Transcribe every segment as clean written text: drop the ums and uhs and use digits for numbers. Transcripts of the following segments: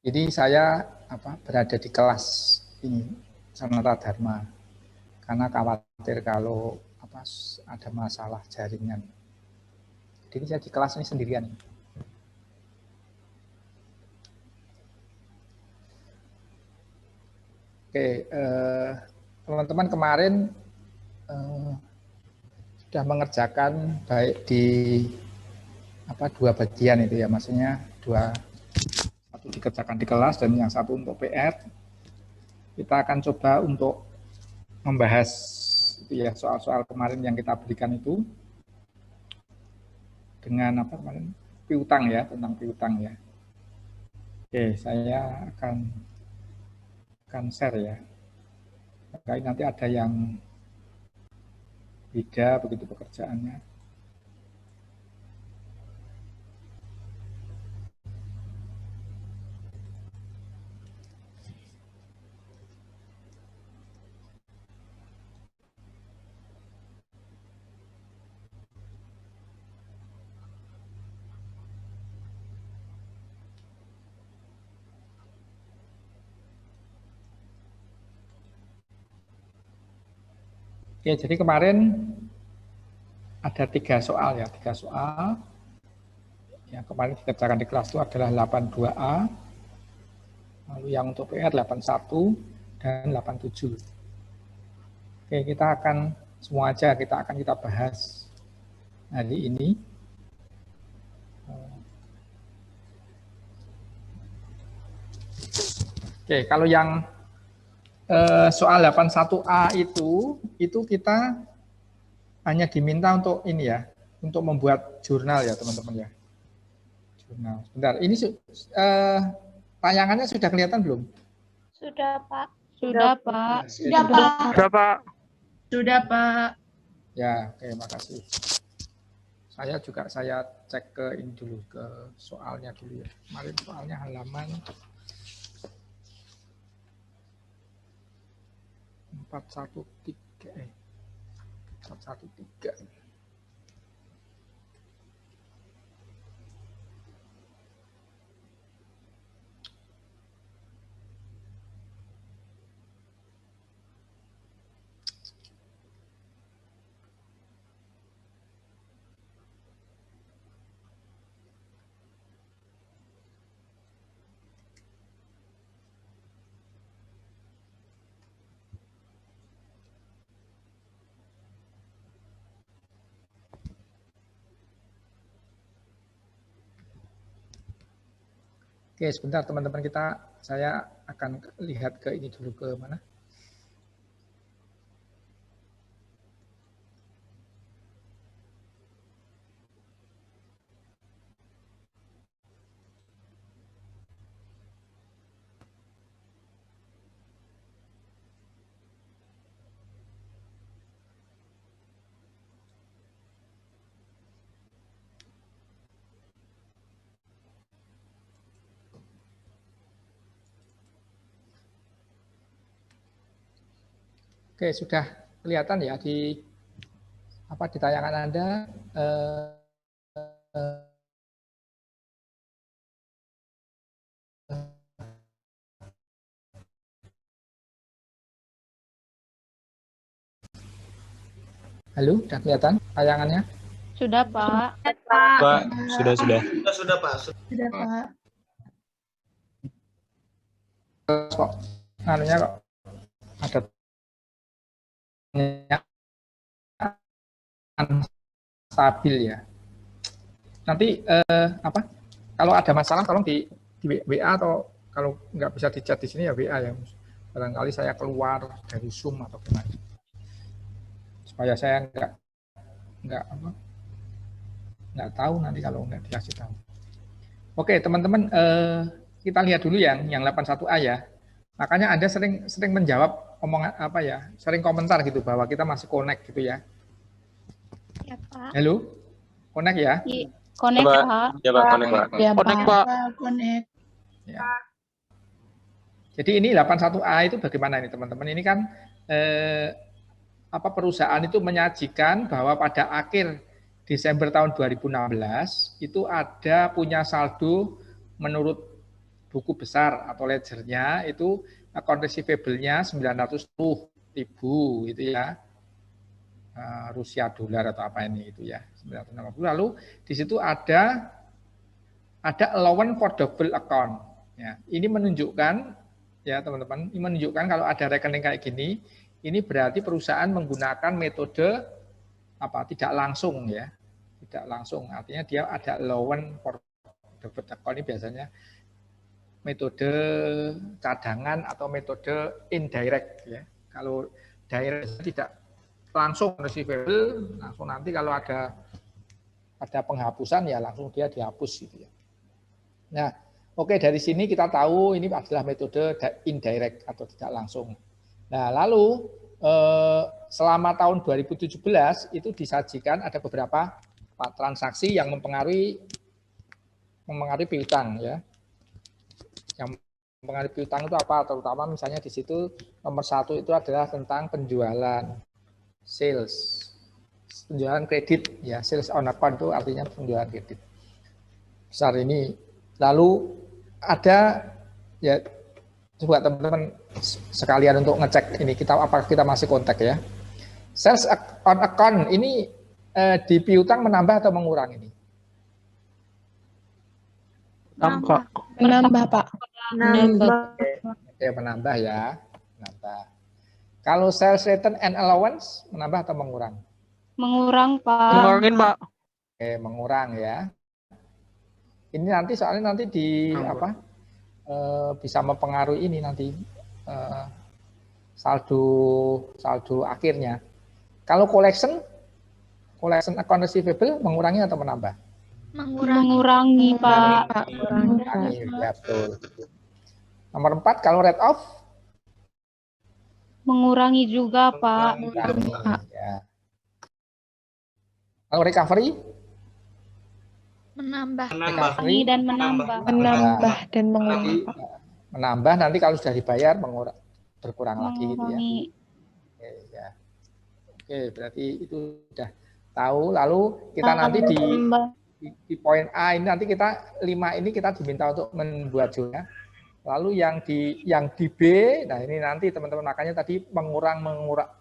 Ini saya berada di kelas ini Sanata Dharma karena khawatir kalau ada masalah jaringan. Jadi saya di kelas ini sendirian. Oke, teman-teman kemarin sudah mengerjakan baik di dua bagian itu ya, maksudnya satu dikerjakan di kelas dan yang satu untuk PR. Kita akan coba untuk membahas itu ya, soal-soal kemarin yang kita berikan itu dengan piutang ya, tentang piutang ya. Oke, saya akan share ya. Nanti ada yang beda begitu pekerjaannya. Oke, jadi kemarin ada 3 soal ya, 3 soal. Yang kemarin dikerjakan di kelas itu adalah 82A, lalu yang untuk PR 81 dan 87. Oke, kita akan semua aja kita bahas hari ini. Oke, kalau yang soal 81A itu kita hanya diminta untuk ini ya, untuk membuat jurnal ya teman-teman ya. Jurnal. Bentar, ini tayangannya sudah kelihatan belum? Sudah, Pak. Sudah, Pak. Sudah, Pak. Sudah, Pak. Sudah, Pak. Ya, oke, makasih. Saya cek ke ini dulu, ke soalnya dulu ya. Kemarin soalnya halaman 413. 413. Oke, sebentar teman-teman saya akan lihat ke ini dulu, ke mana? Oke, sudah kelihatan ya di tayangan Anda. Halo, sudah kelihatan tayangannya? Sudah, Pak. Pak, sudah. Sudah, Pak. Sudah, Pak. Kok anunya kok ada stabil ya. Nanti kalau ada masalah tolong di WA, atau kalau nggak bisa di chat di sini ya WA ya. Barangkali saya keluar dari Zoom atau gimana. Supaya saya nggak tahu nanti kalau nggak dikasih tahu. Oke, teman-teman, kita lihat dulu yang 81A ya. Makanya Anda sering menjawab omongan sering komentar gitu bahwa kita masih connect gitu ya. Ya, Pak. Halo, connect ya? Connect, Pak. Ya, Pak, connect, Pak. Ya, Connect, Pak. Connect. Ya. Jadi ini 81A itu bagaimana ini teman-teman? Ini kan perusahaan itu menyajikan bahwa pada akhir Desember tahun 2016 itu punya saldo menurut buku besar atau ledgernya itu account receivable-nya 910.000 itu ya. Rusia dolar atau apa ini itu ya. 960. Lalu di situ ada allowance for double account. Ya, ini menunjukkan ya teman-teman, ini menunjukkan kalau ada rekening kayak gini, ini berarti perusahaan menggunakan metode apa? Tidak langsung ya. Tidak langsung, artinya dia ada allowance for double account. Ini biasanya metode cadangan atau metode indirect ya. Kalau direct tidak langsung receivable, langsung nanti kalau ada penghapusan ya langsung dia dihapus gitu ya. Nah, oke, dari sini kita tahu ini adalah metode indirect atau tidak langsung. Nah, lalu selama tahun 2017 itu disajikan ada beberapa transaksi yang mempengaruhi piutang ya. Yang mempengaruhi piutang itu apa? Terutama misalnya di situ nomor 1 itu adalah tentang penjualan, sales, penjualan kredit ya, sales on account itu artinya penjualan kredit. Besar ini. Lalu ada ya, coba teman-teman sekalian untuk ngecek ini apakah kita masih kontak ya. Sales on account ini di piutang menambah atau mengurangi ini? Menambah, Pak. Oke, menambah ya. Menambah. Kalau sales return and allowance menambah atau mengurangi? Mengurang, Pak. Mengurangin, Pak. Oke, mengurang ya. Ini nanti soalnya nanti bisa mempengaruhi ini nanti saldo akhirnya. Kalau collection account receivable mengurangi atau menambah? Mengurangi, Pak. Mengurangi, ya betul. Nomor 4 kalau rate off? Mengurangi juga, Pak. Mengurangi, ya. Kalau recovery? Menambah. Recovery Dan menambah. Menambah dan mengurangi. Menambah nanti kalau sudah dibayar berkurang lagi gitu ya. Oke, ya. Oke, berarti itu sudah tahu. Lalu kita nanti di poin A ini nanti kita 5 ini kita diminta untuk membuat jurnal. Lalu yang di B, nah ini nanti teman-teman makanya tadi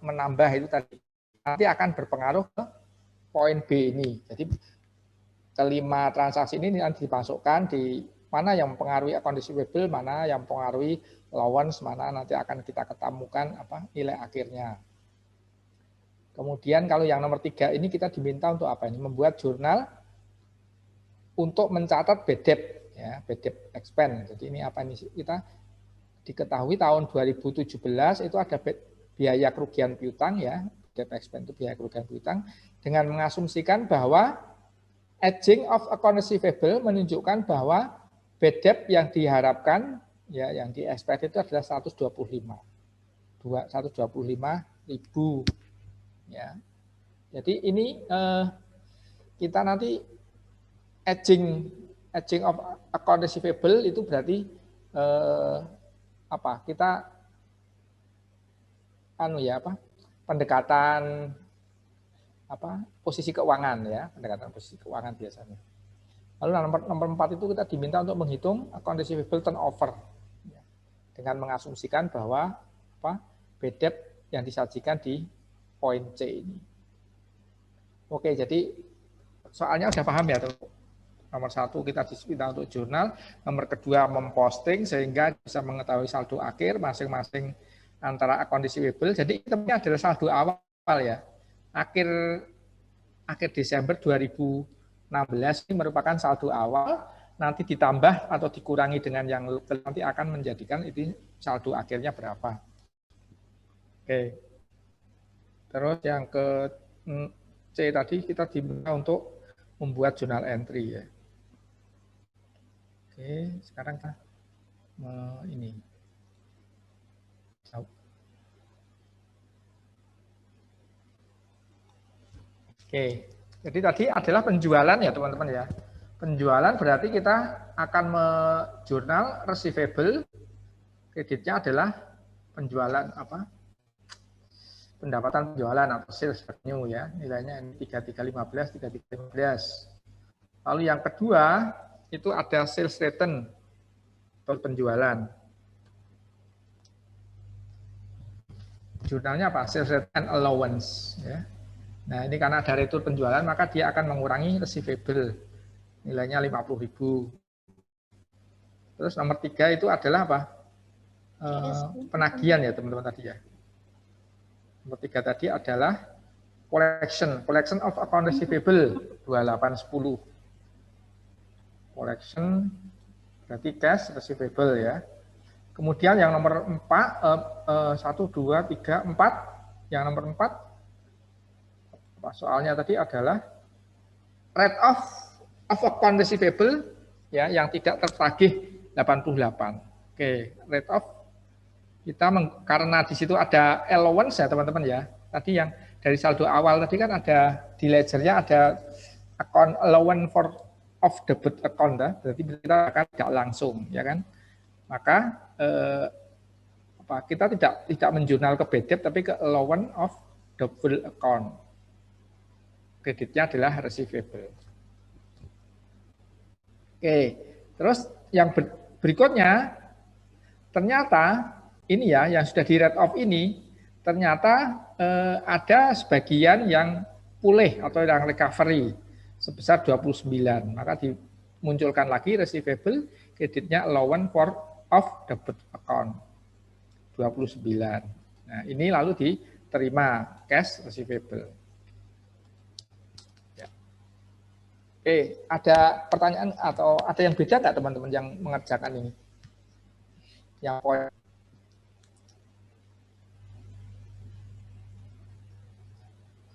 menambah itu tadi nanti akan berpengaruh ke poin B ini. Jadi kelima transaksi ini nanti dimasukkan di mana yang mempengaruhi account receivable, mana yang mempengaruhi allowance, mana nanti akan kita ketemukan nilai akhirnya. Kemudian kalau yang nomor 3 ini kita diminta untuk apa ini? Membuat jurnal untuk mencatat bad debt ya, bad debt expense. Jadi ini apa ini? Kita diketahui tahun 2017 itu ada biaya kerugian piutang ya, debt expense itu biaya kerugian piutang dengan mengasumsikan bahwa aging of account receivable menunjukkan bahwa bad debt yang diharapkan ya yang di-expect itu adalah 125.000 ya. Jadi ini kita nanti aging of account receivable itu berarti kita pendekatan posisi keuangan ya, pendekatan posisi keuangan biasanya. Lalu nomor 4 itu kita diminta untuk menghitung account receivable turnover ya, dengan mengasumsikan bahwa bad debt yang disajikan di poin C ini. Oke, jadi soalnya udah paham ya tuh. Nomor 1 kita diminta untuk jurnal, nomor kedua memposting sehingga bisa mengetahui saldo akhir masing-masing antara account receivable. Jadi ini adalah saldo awal ya. Akhir Desember 2016 ini merupakan saldo awal, nanti ditambah atau dikurangi dengan yang nanti akan menjadikan ini saldo akhirnya berapa. Oke. Terus yang ke C tadi kita diminta untuk membuat jurnal entry ya. Oke, sekarang kita ini. Oke, jadi tadi adalah penjualan ya teman-teman ya. Penjualan berarti kita akan jurnal receivable, kreditnya adalah penjualan pendapatan penjualan atau sales revenue ya, nilainya ini 3315, 3315. Lalu yang kedua itu ada sales return. atau penjualan. Jurnalnya apa? Sales rate and allowance. Ya. Nah ini karena ada retur penjualan maka dia akan mengurangi receivable. Nilainya 50.000. Terus nomor 3 itu adalah apa? Penagihan ya teman-teman tadi ya. Nomor 3 tadi adalah collection of account receivable 2810. Collection berarti cash receivable ya. Kemudian yang nomor 4 1 2 3 4 yang nomor 4 soalnya tadi adalah rate of account receivable ya yang tidak tertagih 88. Oke, rate of kita karena di situ ada allowance ya teman-teman ya. Tadi yang dari saldo awal tadi kan ada di ledgernya ada account allowance for of debit account ya. Berarti kita akan tidak langsung ya kan. Maka kita tidak menjurnal ke bad debt tapi ke allowance of double account. Kreditnya adalah receivable. Oke, terus yang berikutnya ternyata ini ya yang sudah di write off ini ternyata ada sebagian yang pulih atau yang recovery sebesar 29. Maka dimunculkan lagi receivable kreditnya allowance for of debit account 29. Nah, ini lalu diterima cash receivable. Ya. Oke, ada pertanyaan atau ada yang beda nggak teman-teman yang mengerjakan ini? Yang poin.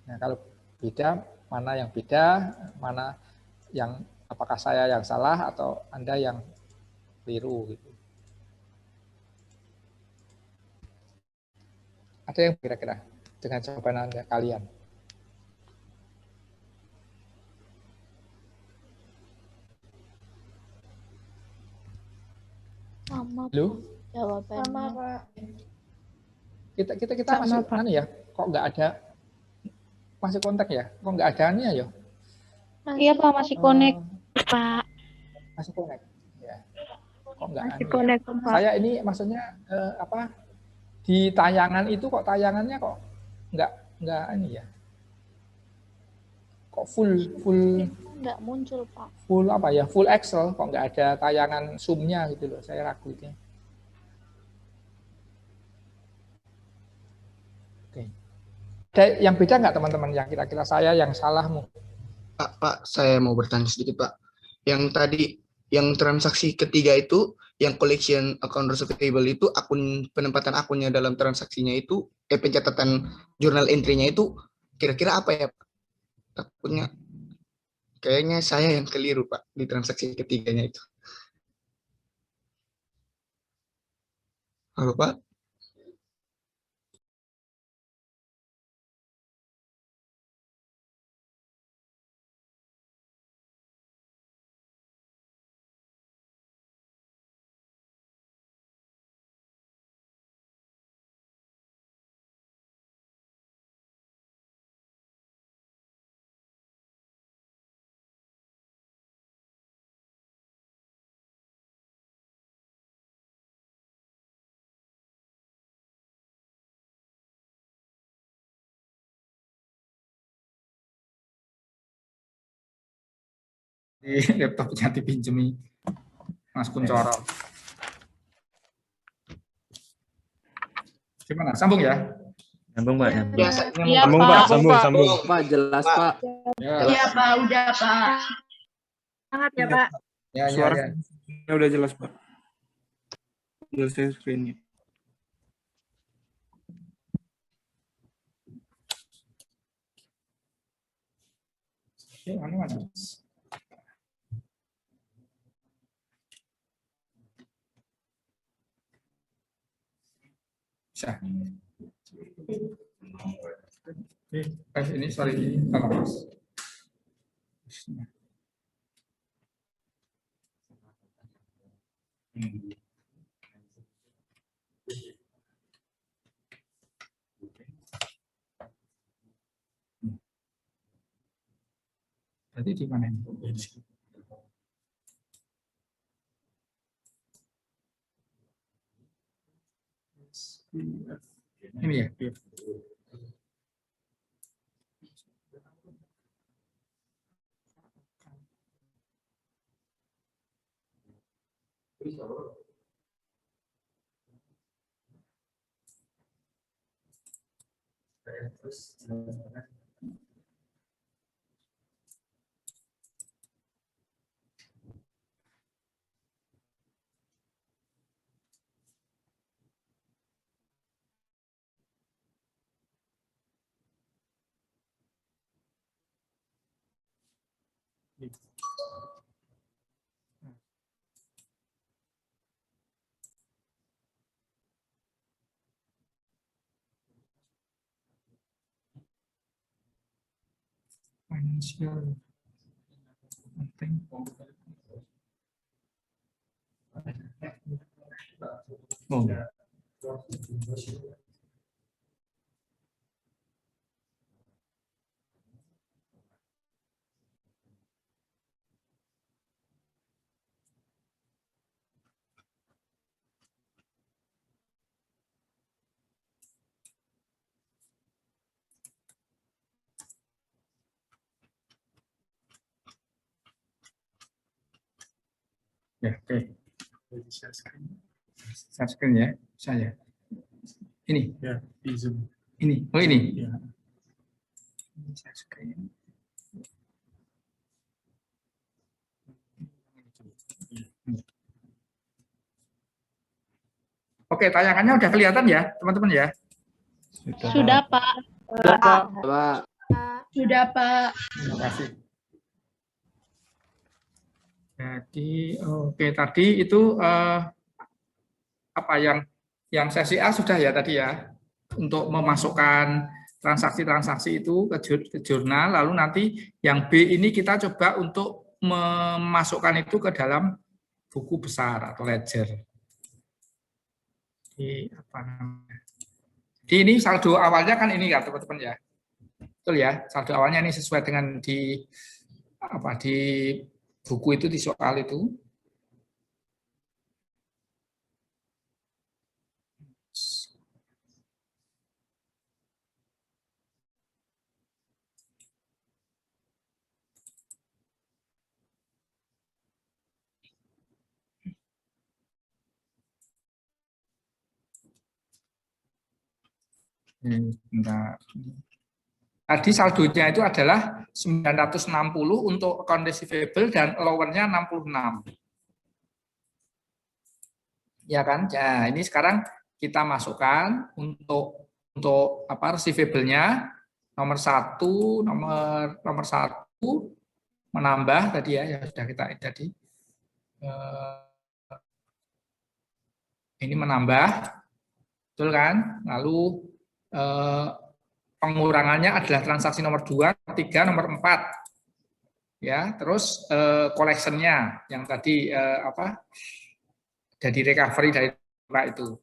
Nah, kalau beda, mana yang beda, mana yang apakah saya yang salah atau Anda yang keliru gitu. Ada yang kira-kira dengan jawaban Anda kalian? Sama, Halo? jawabannya. Sama, Pak. Kita masih mana ya? Kok nggak ada masih kontak ya? Kok nggak ada nih ya? Iya, Pak, masih connect, Pak. Masih connect. Ya. Kok nggak Masih ya? connect, Pak. Saya ini maksudnya di tayangan itu kok tayangannya kok nggak ini ya? Kok full Nggak muncul, Pak. full apa ya? Full Excel kok nggak ada tayangan Zoom-nya gitu loh. Saya ragu itu. Oke. Ada yang beda nggak teman-teman yang kira-kira saya yang salahmu? Pak, saya mau bertanya sedikit, Pak. Yang tadi, yang transaksi ketiga itu, yang collection account receivable itu, penempatan akunnya dalam transaksinya itu, pencatatan journal entry-nya itu, kira-kira apa ya, Pak? Takutnya, kayaknya saya yang keliru, Pak, di transaksi ketiganya itu. Halo, Pak? Di laptopnya dipinjemi Mas Kuncoro. Gimana? Sambung ya? Sambung, Pak. Ya, Iya, Sambung, Pak. Pak. Sambung. Pak, jelas, Pak. Iya, Pak. Udah, Pak. Semangat ya, Pak. Ya, Suaranya udah jelas, Pak. Udah share screen-nya. Mana? Bisa. Ini sorry ini Mas. Berarti di mana ini? Ini ya. Financial penting. Oh. Ya, oke. Share screen ya, saya. Ini. Ya, di Zoom. Ini. Oh, ini. Ya. Share screen. Oke, tayangannya udah kelihatan ya, teman-teman ya? Sudah, Pak. Sudah, Pak. Terima kasih. Jadi, oke, tadi itu apa yang sesi A sudah ya tadi ya, untuk memasukkan transaksi-transaksi itu ke jurnal, lalu nanti yang B ini kita coba untuk memasukkan itu ke dalam buku besar atau ledger. Jadi, apa namanya? Jadi ini saldo awalnya kan ini ya teman-teman ya, betul ya, saldo awalnya ini sesuai dengan di buku itu, di soal itu. Tadi saldonya itu adalah 960 untuk account receivable dan allowance-nya 66. Ya kan? Nah, ini sekarang kita masukkan untuk apa receivable-nya nomor 1 menambah tadi ya sudah kita tadi. Ini menambah, betul kan? Lalu pengurangannya adalah transaksi nomor 2, 3, nomor 4. Ya, terus collection-nya yang tadi jadi recovery dari itu.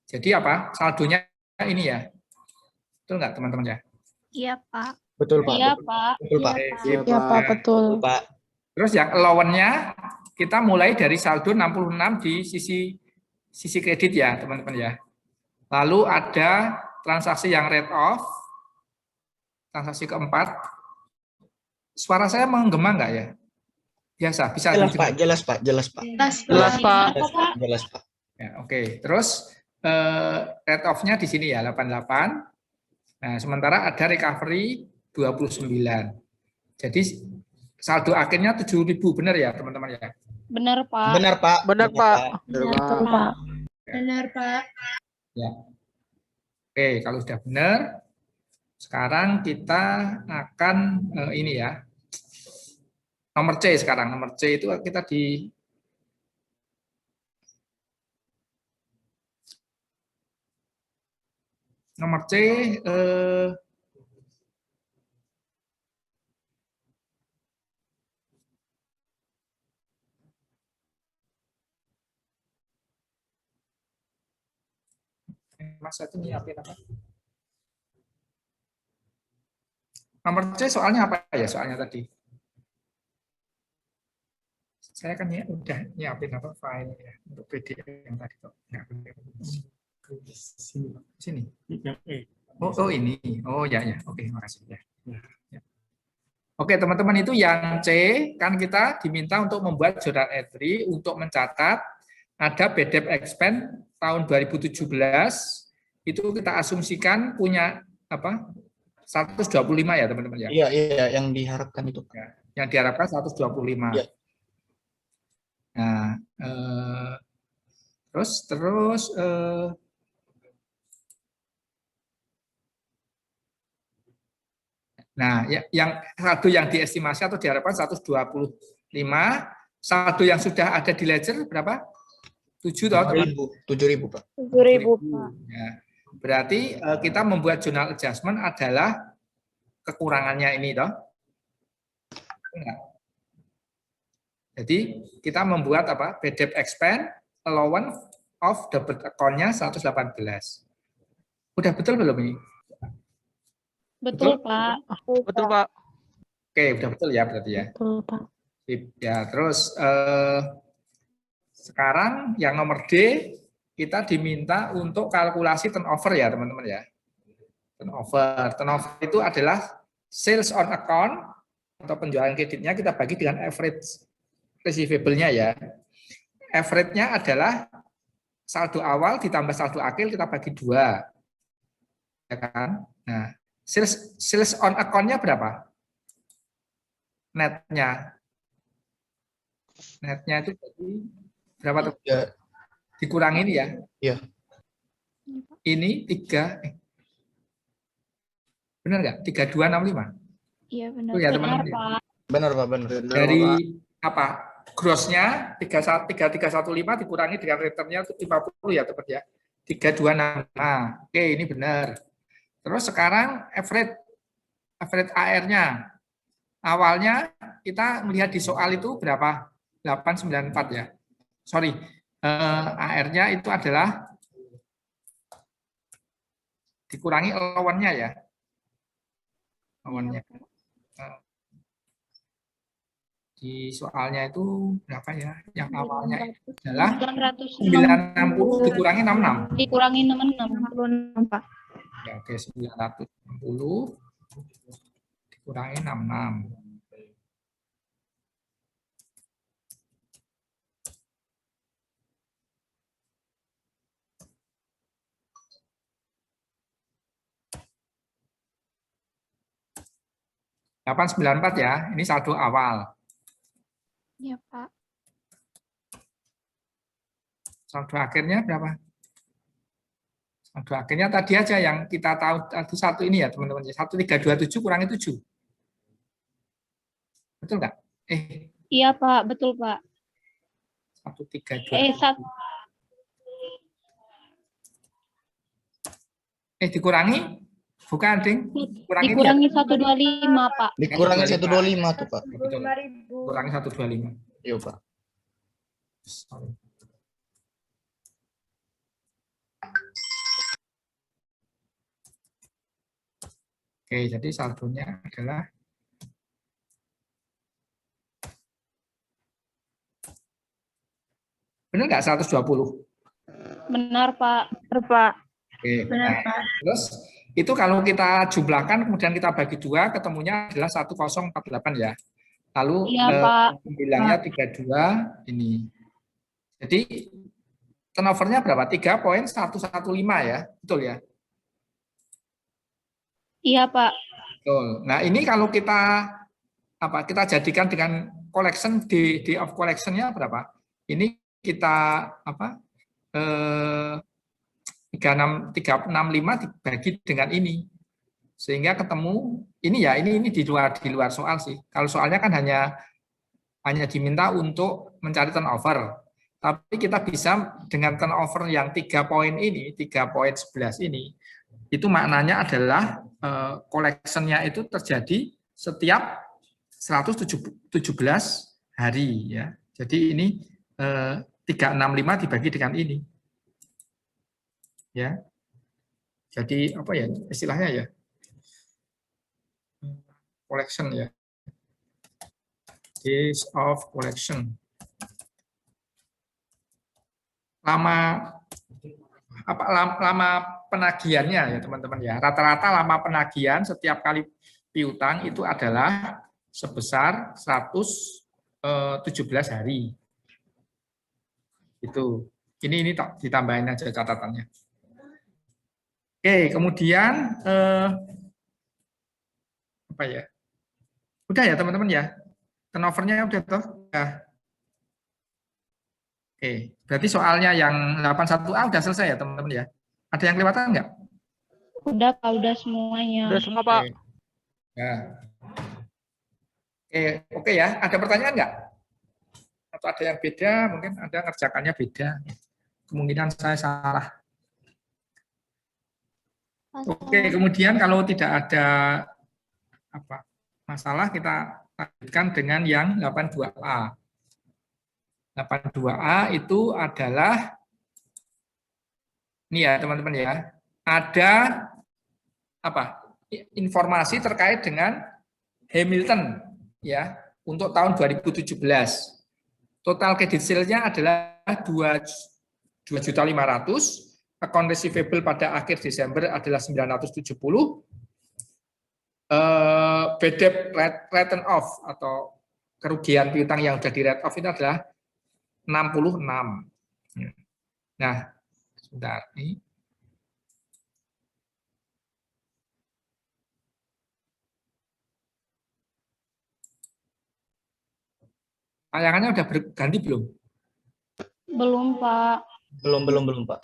Jadi apa? Saldonya ini ya. Betul nggak teman-teman ya? Iya, Pak. Betul, Pak. Iya, Pak. Betul, Pak. Iya, Iya, Pak. Betul, Pak. Terus yang allowance-nya kita mulai dari saldo 66 di sisi kredit ya, teman-teman ya. Lalu ada transaksi yang rate off, transaksi keempat. Suara saya menggema nggak ya? Biasa, bisa. Jelas, Pak. Jelas, Pak. Jelas, Pak. Jelas, Pak. Jelas, Pak. Ya, oke. Terus rate off-nya di sini ya 88. Nah, sementara ada recovery 29. Jadi saldo akhirnya 7.000, benar ya, teman-teman ya? Benar, Pak. Benar, Pak. Benar, Pak. Benar, Pak. Benar, Pak. Ya. Oke, kalau sudah benar, sekarang kita akan ini ya. Nomor C sekarang, nomor C itu kita di nomor C Mas itu nyiapin apa? Nomor C soalnya apa ya soalnya tadi? Saya kan udah nyiapin apa file ya untuk PDF yang tadi kok. Sini. Yang E. Oh ini. Oh ya ya. Oke, makasih ya. Oke teman-teman, itu yang C kan kita diminta untuk membuat journal entry untuk mencatat ada BDEP Expense tahun 2017 itu kita asumsikan punya apa 125 ya teman-teman ya. Iya, iya, yang diharapkan itu. Ya, yang diharapkan 125. Iya. Nah, terus nah, yang satu yang diestimasi atau diharapkan 125, satu yang sudah ada di ledger berapa? 7 atau 7.000, Pak. 7.000, Pak. Ya. Berarti kita membuat journal adjustment adalah kekurangannya ini toh. Enggak. Jadi kita membuat apa? BDEP expense allowance of debit account-nya 118. Udah betul belum ini? Betul, Pak. Betul, Pak. Oke, udah betul ya berarti ya. Betul, Pak. Sip. Ya, terus sekarang yang nomor D kita diminta untuk kalkulasi turnover ya teman-teman ya. Turnover itu adalah sales on account atau penjualan kreditnya kita bagi dengan average receivable-nya ya. Average-nya adalah saldo awal ditambah saldo akhir kita bagi 2. Ya kan? Nah, sales on account-nya berapa? Net-nya. Net-nya itu berapa tuh? Ya. Dikurangi ini ya. Iya. Ini 3 benar nggak? 3265. Iya, benar. Oh, ya, Benar, teman-teman. Pak. Benar, Pak, benar. Dari apa? Gross-nya 3315 dikurangi dengan return-nya itu 50 ya teman ya. 3265. Oke, ini benar. Terus sekarang average AR-nya. Awalnya kita melihat di soal itu berapa? 894 ya. Sorry. AR-nya itu adalah dikurangi allowance-nya ya. Allowance-nya. Di soalnya itu berapa ya? Yang awalnya adalah 960 dikurangi 66. Dikurangi 66, Pak. Ya, oke, 960 dikurangi 66. .894 ya, ini saldo awal. Iya, Pak. Saldo akhirnya berapa? Saldo akhirnya tadi aja yang kita tahu tadi satu ini ya teman-teman. 1327 kurangi 7. Betul nggak? Iya, Pak. Betul, Pak. 1327. Dikurangi? Bukan, Ding. Dikurangi 125, Pak. Dikurangi 125 tuh, Pak. Betul. Kurangi 125. Iya, Pak. Sorry. Oke, jadi saldonya adalah benar nggak 120? Benar, Pak. Benar, Pak. Oke, Benar, Pak. terus itu kalau kita jumlahkan kemudian kita bagi 2 ketemunya adalah 1048 ya. Lalu Iya, Pak. bilangnya 32 ini. Jadi turnovernya berapa? 3.115 ya. Betul ya? Iya, Pak. Betul. Nah, ini kalau kita jadikan dengan collection day of collection-nya berapa? Ini kita 365 dibagi dengan ini. Sehingga ketemu ini ya, ini di luar soal sih. Kalau soalnya kan hanya diminta untuk mencari turnover. Tapi kita bisa dengan turnover yang 3 poin ini, 3.11 ini, itu maknanya adalah collection-nya itu terjadi setiap 117 hari ya. Jadi ini 365 dibagi dengan ini. Ya. Jadi apa ya istilahnya ya? Collection ya. Days of collection. Lama lama penagihannya ya teman-teman ya. Rata-rata lama penagihan setiap kali piutang itu adalah sebesar 117 hari. Itu. Ini ditambahin aja catatannya. Oke, kemudian apa ya? Udah ya teman-teman ya. Turnovernya udah toh? Ya. Oke, berarti soalnya yang 81A udah selesai ya teman-teman ya. Ada yang kelewatan nggak? Udah Pak, udah semuanya. Udah semua, Pak. Ya. Oke ya. Ada pertanyaan nggak? Atau ada yang beda? Mungkin Anda ngerjakannya beda. Kemungkinan saya salah. Oke, kemudian kalau tidak ada masalah, kita lanjutkan dengan yang 82A. 82A itu adalah ini ya teman-teman ya. Ada informasi terkait dengan Hamilton ya untuk tahun 2017. Total credit sales-nya adalah 2.500.000. Account receivable pada akhir Desember adalah 970. Bad debt written off atau kerugian piutang yang sudah di write off itu adalah 66. Nah, sebentar nih. Tayangannya udah berganti belum? Belum Pak. Belum, Pak.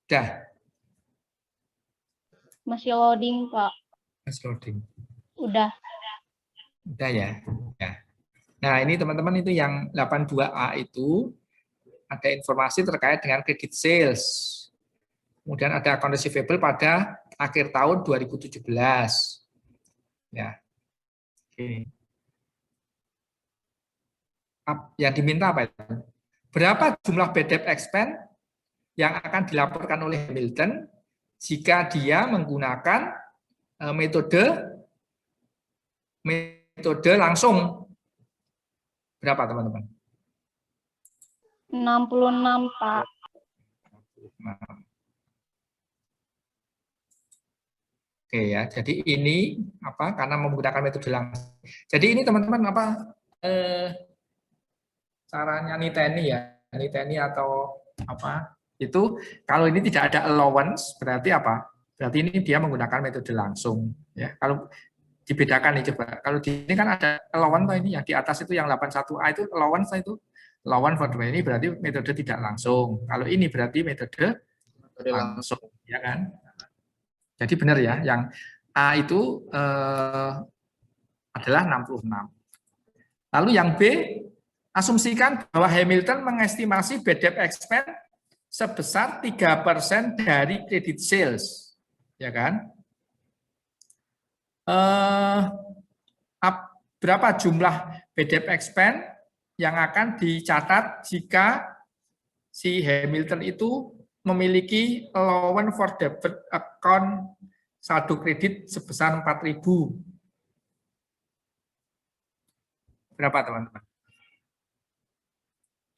Udah. Masih loading Pak. Masih loading. Udah. Udah ya. Nah ini teman-teman itu yang 82A itu ada informasi terkait dengan credit sales. Kemudian ada account receivable pada akhir tahun 2017. Ya. Oke. Yang diminta apa itu? Berapa jumlah bad debt expense yang akan dilaporkan oleh Hamilton jika dia menggunakan metode langsung? Berapa teman-teman? 66 Pak. Oke ya, jadi ini karena menggunakan metode langsung. Jadi ini teman-teman caranya niteni ya, niteni atau itu kalau ini tidak ada allowance berarti apa? Berarti ini dia menggunakan metode langsung ya. Kalau dibedakan nih coba. Kalau di ini kan ada allowance ini yang di atas itu yang 81A itu allowance for the ini berarti metode tidak langsung. Kalau ini berarti metode langsung ya kan? Jadi benar ya, yang A itu adalah 66. Lalu yang B, asumsikan bahwa Hamilton mengestimasi bad debt expense sebesar 3% dari credit sales, ya kan? Berapa jumlah bad debt expense yang akan dicatat jika si Hamilton itu memiliki allowance for debit account saldo kredit sebesar 4.000. Berapa teman-teman?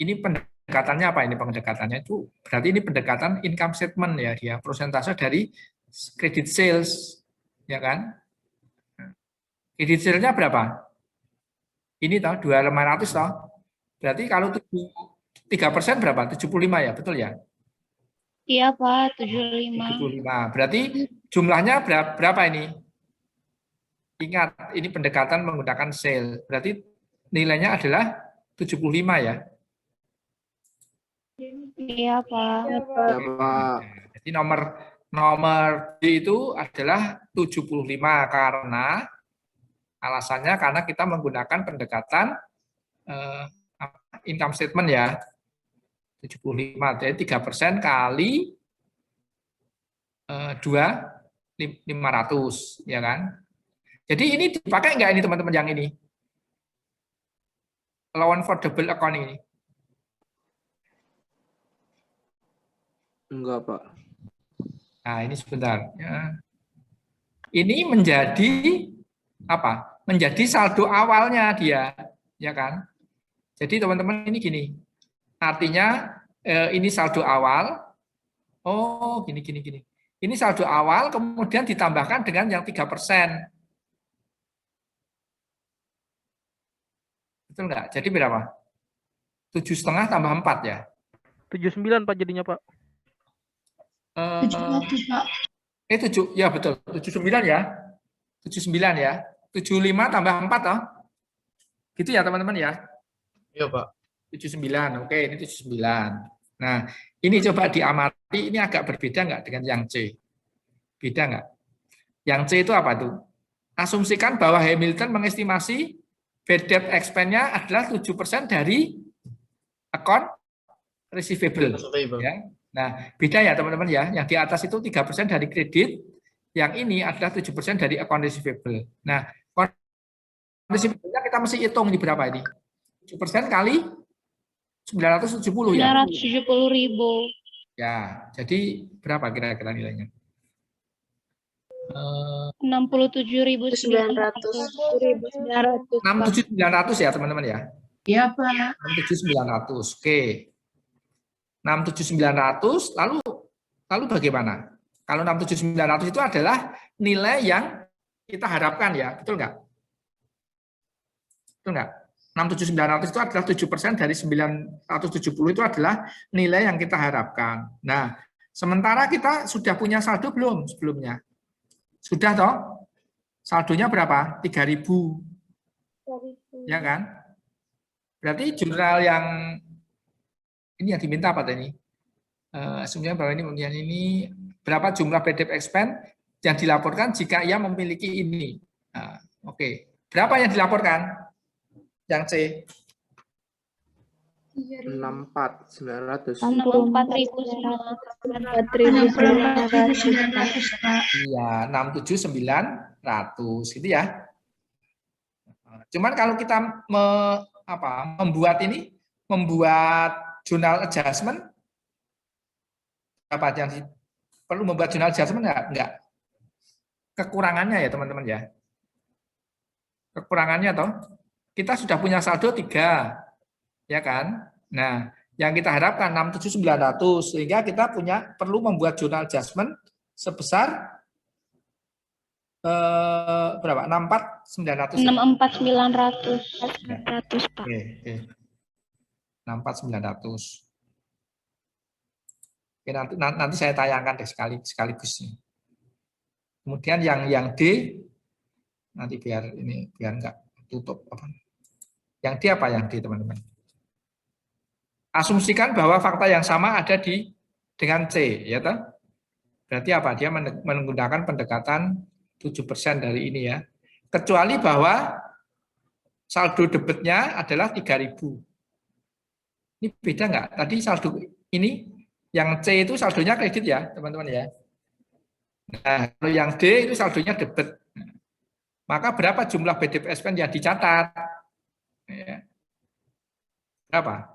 Ini pendekatannya apa ini pendekatannya? Itu berarti ini pendekatan income statement ya dia, persentase dari credit sales, ya kan? Credit sales-nya berapa? Ini toh 2.500 toh. Berarti kalau 3% berapa? 75 ya, betul ya? Iya Pak, 75. 75. Berarti jumlahnya berapa ini? Ingat, ini pendekatan menggunakan sale. Berarti nilainya adalah 75 ya? Iya Pak. Ya, Pak. Jadi nomor D itu adalah 75 karena alasannya karena kita menggunakan pendekatan income statement ya. 75, jadi 3% kali 2.500, ya kan? Jadi ini dipakai nggak ini teman-teman yang ini? Allowance for double account ini? Enggak, Pak. Nah, ini sebentar. Ya. ini menjadi apa? Menjadi saldo awalnya dia, ya kan? Jadi teman-teman ini gini. Artinya ini saldo awal. Oh, gini. Ini saldo awal kemudian ditambahkan dengan yang 3%. Betul nggak? Jadi berapa? 7,5 tambah 4 ya? 79 Pak jadinya Pak. 700 Pak. 7, ya betul. 79 ya. 79 ya. 75 tambah 4 toh. Gitu ya teman-teman ya. Iya, Pak. 79. Oke, ini 79. Nah, ini coba diamati, ini agak berbeda nggak dengan yang C? Beda nggak? Yang C itu apa tuh? Asumsikan bahwa Hamilton mengestimasi bad debt expense-nya adalah 7% dari account receivable. Ya. Nah, beda ya teman-teman ya. Yang di atas itu 3% dari kredit, yang ini adalah 7% dari account receivable. Nah, account receivable-nya kita mesti hitung di berapa ini? 7% kali 970 ya. 970.000. Ya, jadi berapa kira-kira nilainya? 67.900. 67.900 ya teman-teman ya. Iya, Pak. 67.900. Oke. 67.900 lalu bagaimana? Kalau 67.900 itu adalah nilai yang kita harapkan ya, betul nggak? Betul nggak? 67.900 itu adalah 7% dari 970 itu adalah nilai yang kita harapkan. Nah, sementara kita sudah punya saldo belum sebelumnya? Sudah toh? Saldonya berapa? 3.000. Ya kan? Berarti jurnal yang ini yang diminta apa tadi? Sebenarnya bahwa ini kemudian ini berapa jumlah bad debt expense yang dilaporkan jika ia memiliki ini. Nah, oke. Berapa yang dilaporkan? Yang C. 64.900. 64.900. Pak. Iya, 67.900 gitu ya. Cuman kalau kita membuat journal adjustment, apa yang perlu membuat journal adjustment enggak? Kekurangannya ya teman-teman ya. Kekurangannya toh, kita sudah punya saldo 3, ya kan? Nah, yang kita harapkan 67.900 sehingga kita perlu membuat journal adjustment sebesar berapa? 64.900. 64.900. Pak. Oke. 64.900. Oke, nanti saya tayangkan deh sekaligus. Kemudian yang D nanti biar enggak tutup apa. Yang D apa yang D teman-teman? Asumsikan bahwa fakta yang sama ada dengan C, ya toh? Berarti apa? Dia menggunakan pendekatan 7% dari ini ya. Kecuali bahwa saldo debitnya adalah 3.000. Ini beda nggak? Tadi saldo ini yang C itu saldonya kredit ya, teman-teman ya. Nah, kalau yang D itu saldonya debit. Maka berapa jumlah bad debt expense yang dicatat? Ya. Berapa?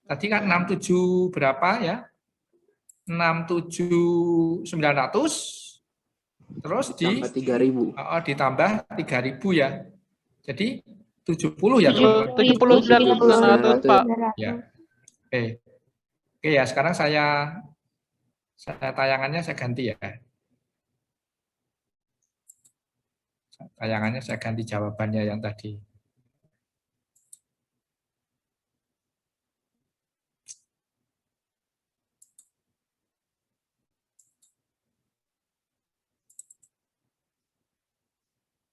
Tadi kan 67 berapa ya? 67.900 terus ditambah 3.000 ya. Jadi 70 ya. 79.900 Pak. Ya. Oke ya, sekarang saya tayangannya saya ganti ya. Tayangannya saya ganti jawabannya yang tadi.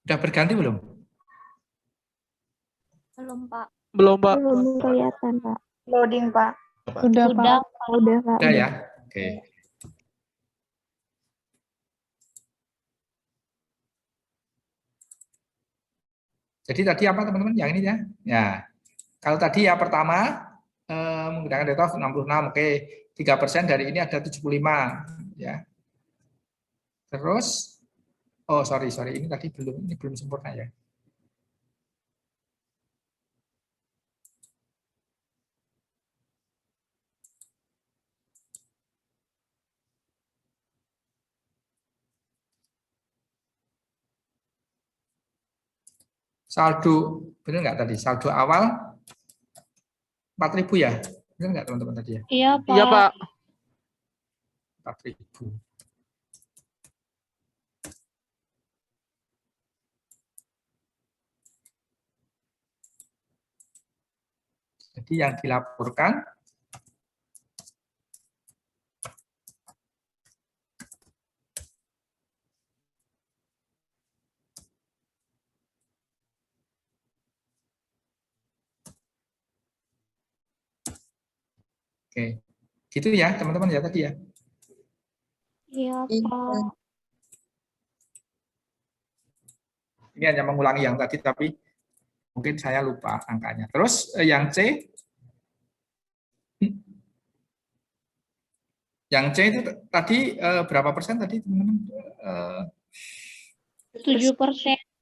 Udah berganti belum? Belum, Pak. Belum Pak. Belum kelihatan, Pak. Loading, Pak. Udah, Pak. Udah, Pak. Udah ya? Oke. Jadi tadi apa teman-teman? Yang ini ya? Ya. Kalau tadi ya pertama menggunakan data 66, oke. 3% dari ini ada 75 ya. Terus sorry, ini tadi belum sempurna ya. Saldo, benar nggak tadi? Saldo awal 4.000 ya? Benar nggak teman-teman tadi ya? Iya, Pak. Iya, Pak. 4.000. Jadi yang dilaporkan oke, gitu ya teman-teman ya tadi ya. Iya, Pak. Ini hanya mengulangi yang tadi, tapi mungkin saya lupa angkanya. Terus yang C, itu tadi berapa persen tadi teman-teman? 7%,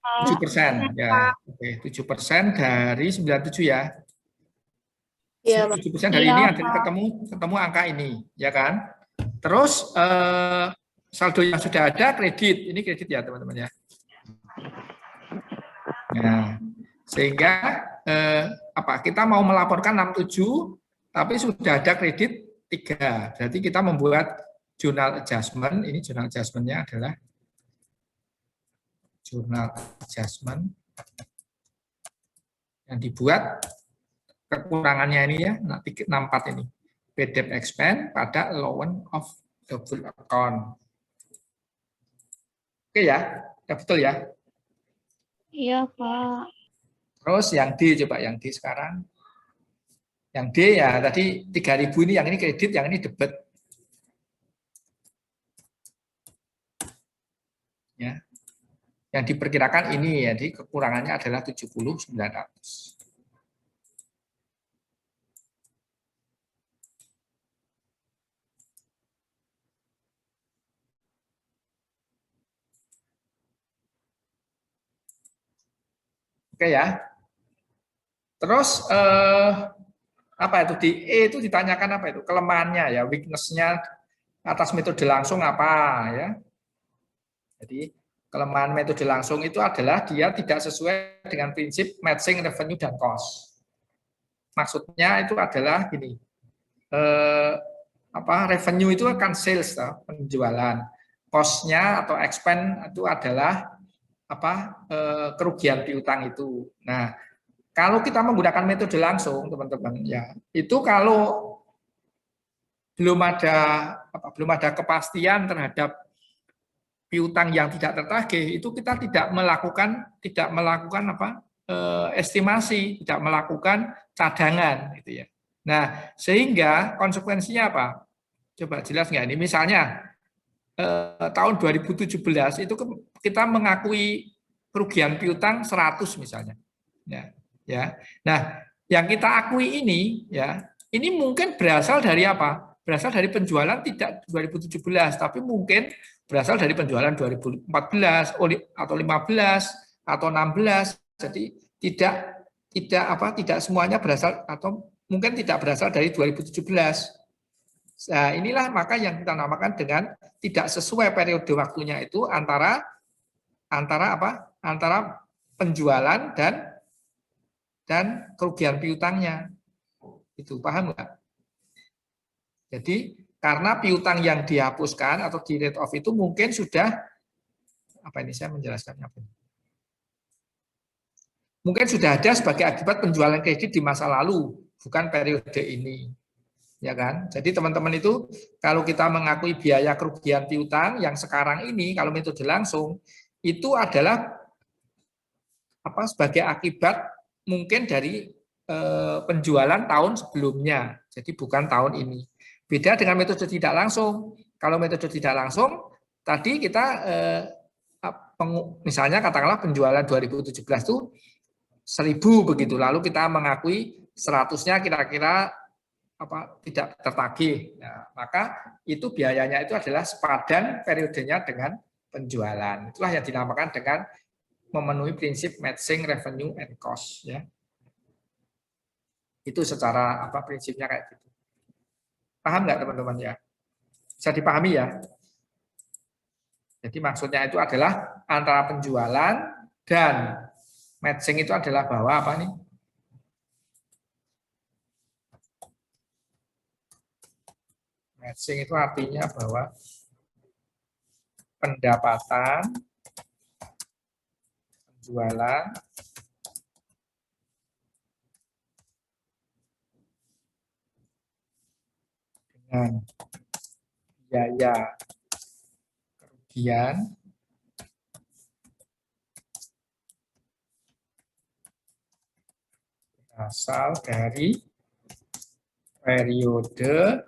Pak. 7% ya. Oke, 7% dari 97 ya. Iya, Pak. 7% dari Iya, ini Pak. ada ketemu angka ini, ya kan? Terus saldo yang sudah ada kredit, ini kredit ya teman-teman ya. Nah, sehingga kita mau melaporkan 67, tapi sudah ada kredit 3. Berarti kita membuat journal adjustment. Ini journal adjustment-nya adalah journal adjustment yang dibuat kekurangannya ini ya, 64 ini. Pay expense pada allowance of double account. Oke ya, udah betul ya. Iya, Pak. Terus yang D coba, yang D sekarang. Yang D ya tadi 3.000 ini, yang ini kredit, yang ini debit. Ya. Yang diperkirakan ini ya, jadi kekurangannya adalah 70.900. Oke ya. Terus apa itu di E itu ditanyakan apa itu? Kelemahannya ya, weakness-nya atas metode langsung apa ya. Jadi kelemahan metode langsung itu adalah dia tidak sesuai dengan prinsip matching revenue dan cost. Maksudnya itu adalah gini. Revenue itu akan sales, penjualan. Cost-nya atau expense itu adalah kerugian piutang itu. Nah, kalau kita menggunakan metode langsung, teman-teman, ya itu kalau belum ada kepastian terhadap piutang yang tidak tertagih, itu kita tidak melakukan estimasi, tidak melakukan cadangan, gitu ya. Nah, sehingga konsekuensinya apa? Coba jelas nggak ini? Misalnya tahun 2017 itu kita mengakui kerugian piutang 100 misalnya. Ya. Nah, yang kita akui ini ya, ini mungkin berasal dari apa? Berasal dari penjualan tidak 2017, tapi mungkin berasal dari penjualan 2014 atau 15 atau 16. Jadi tidak semuanya berasal, atau mungkin tidak berasal dari 2017. Nah, inilah maka yang kita namakan dengan tidak sesuai periode waktunya itu antara penjualan dan kerugian piutangnya. Itu paham nggak? Jadi karena piutang yang dihapuskan atau di write off itu mungkin sudah saya menjelaskannya apa? Mungkin sudah ada sebagai akibat penjualan kredit di masa lalu, bukan periode ini. Ya kan? Jadi teman-teman itu kalau kita mengakui biaya kerugian piutang yang sekarang ini kalau metode langsung itu adalah sebagai akibat mungkin dari penjualan tahun sebelumnya. Jadi bukan tahun ini. Beda dengan metode tidak langsung. Kalau metode tidak langsung tadi kita misalnya katakanlah penjualan 2017 itu 1.000 begitu. Lalu kita mengakui 100-nya kira-kira tidak tertagih. Nah, maka itu biayanya itu adalah sepadan periodenya dengan penjualan. Itulah yang dinamakan dengan memenuhi prinsip matching revenue and cost ya. Itu secara prinsipnya kayak gitu. Paham nggak teman-teman ya? Bisa dipahami ya? Jadi maksudnya itu adalah antara penjualan dan Matching itu adalah bahwa apa nih? Matching itu artinya bahwa pendapatan, penjualan, dengan biaya kerugian berasal dari periode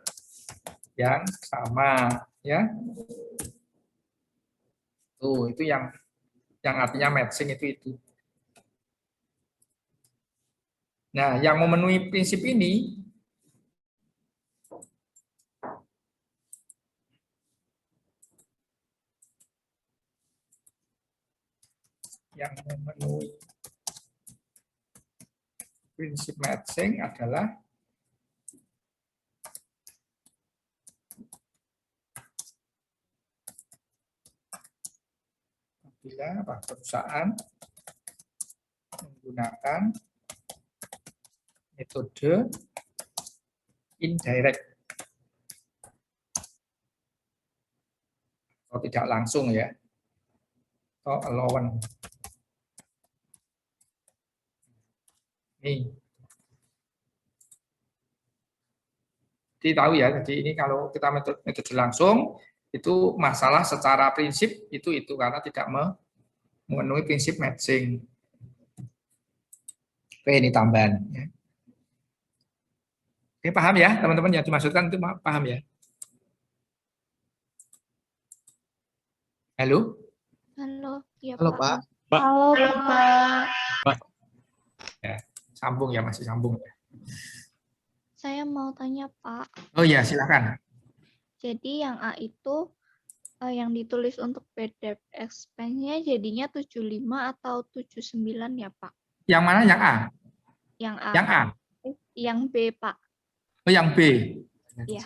yang sama, ya. Tuh, itu yang artinya matching itu. Nah, yang memenuhi prinsip ini prinsip matching adalah apabila perusahaan menggunakan metode indirect atau tidak langsung, ya, atau allowance. Nih, jadi tahu ya. Jadi ini kalau kita metode langsung itu masalah secara prinsip itu karena tidak memenuhi prinsip matching. Oke, ini tambahan. Ya. Oke, paham ya teman-teman, yang dimaksudkan itu paham ya? Halo? Halo, ya Halo, Pak. Pak. Halo, Pak. Ya, sambung ya, masih sambung ya. Saya mau tanya, Pak. Oh iya, silakan. Jadi yang A itu yang ditulis untuk PDF expense-nya jadinya 75 atau 79 ya, Pak? Yang mana, yang A? Yang A. Yang A? Yang B, Pak. Oh, yang B? Iya.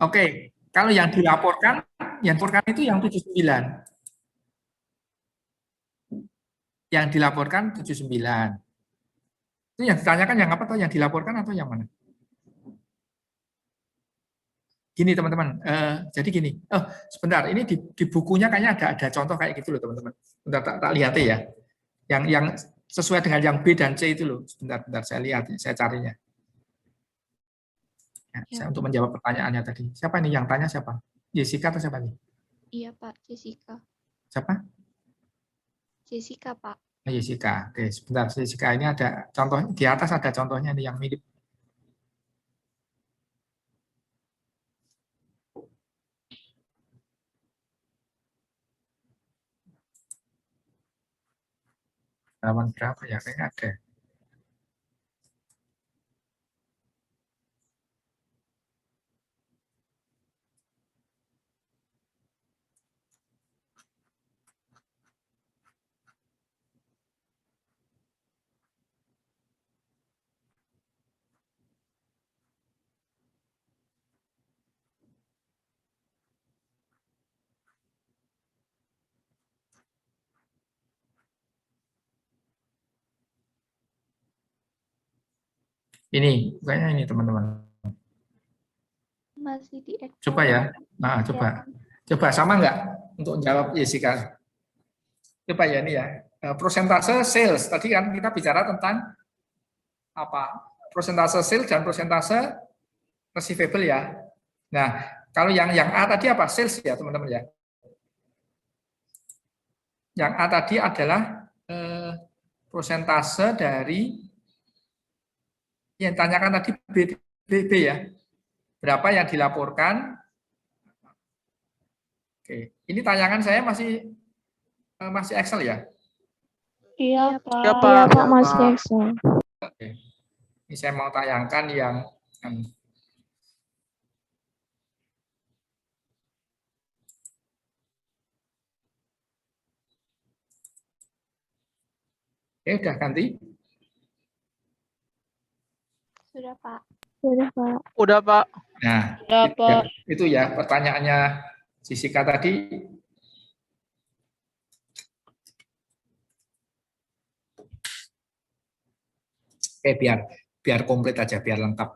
Oke. Kalau yang dilaporkan itu yang 79. Yang dilaporkan 79. Itu yang ditanyakan yang apa, atau yang dilaporkan atau yang mana? Gini teman-teman, jadi gini. Sebentar, ini di bukunya kayaknya ada contoh kayak gitu loh teman-teman. Bentar, tak lihat ya. Yang sesuai dengan yang B dan C itu loh. Bentar, saya lihat, saya carinya. Ya, saya untuk menjawab pertanyaannya tadi. Siapa nih yang tanya, siapa? Jessica atau siapa nih? Iya, Pak. Jessica. Siapa? Jessica, Pak. Jessica. Oke, sebentar. Jessica, ini ada contoh di atas, ada contohnya nih yang mirip. Halaman berapa ya? Kayaknya ada. Ini, kayaknya ini teman-teman. Masih di Coba ya. Nah, coba. Coba sama enggak untuk jawab Jessica? Coba ya ini ya. Persentase sales. Tadi kan kita bicara tentang apa? Persentase sales dan persentase receivable ya. Nah, kalau yang A tadi apa? Sales ya, teman-teman ya. Yang A tadi adalah persentase dari yang tanyakan tadi B ya. Berapa yang dilaporkan? Oke, ini tayangan saya masih Excel ya? Iya, Pak. Iya, Pak. Iya, Pak, masih Excel. Oke. Ini saya mau tayangkan yang Oke, udah ganti? Sudah, Pak. Sudah, Pak. Udah, Pak. Nah, Sudah, Pak. itu ya pertanyaannya Jessica tadi. Oke, biar komplit aja, biar lengkap.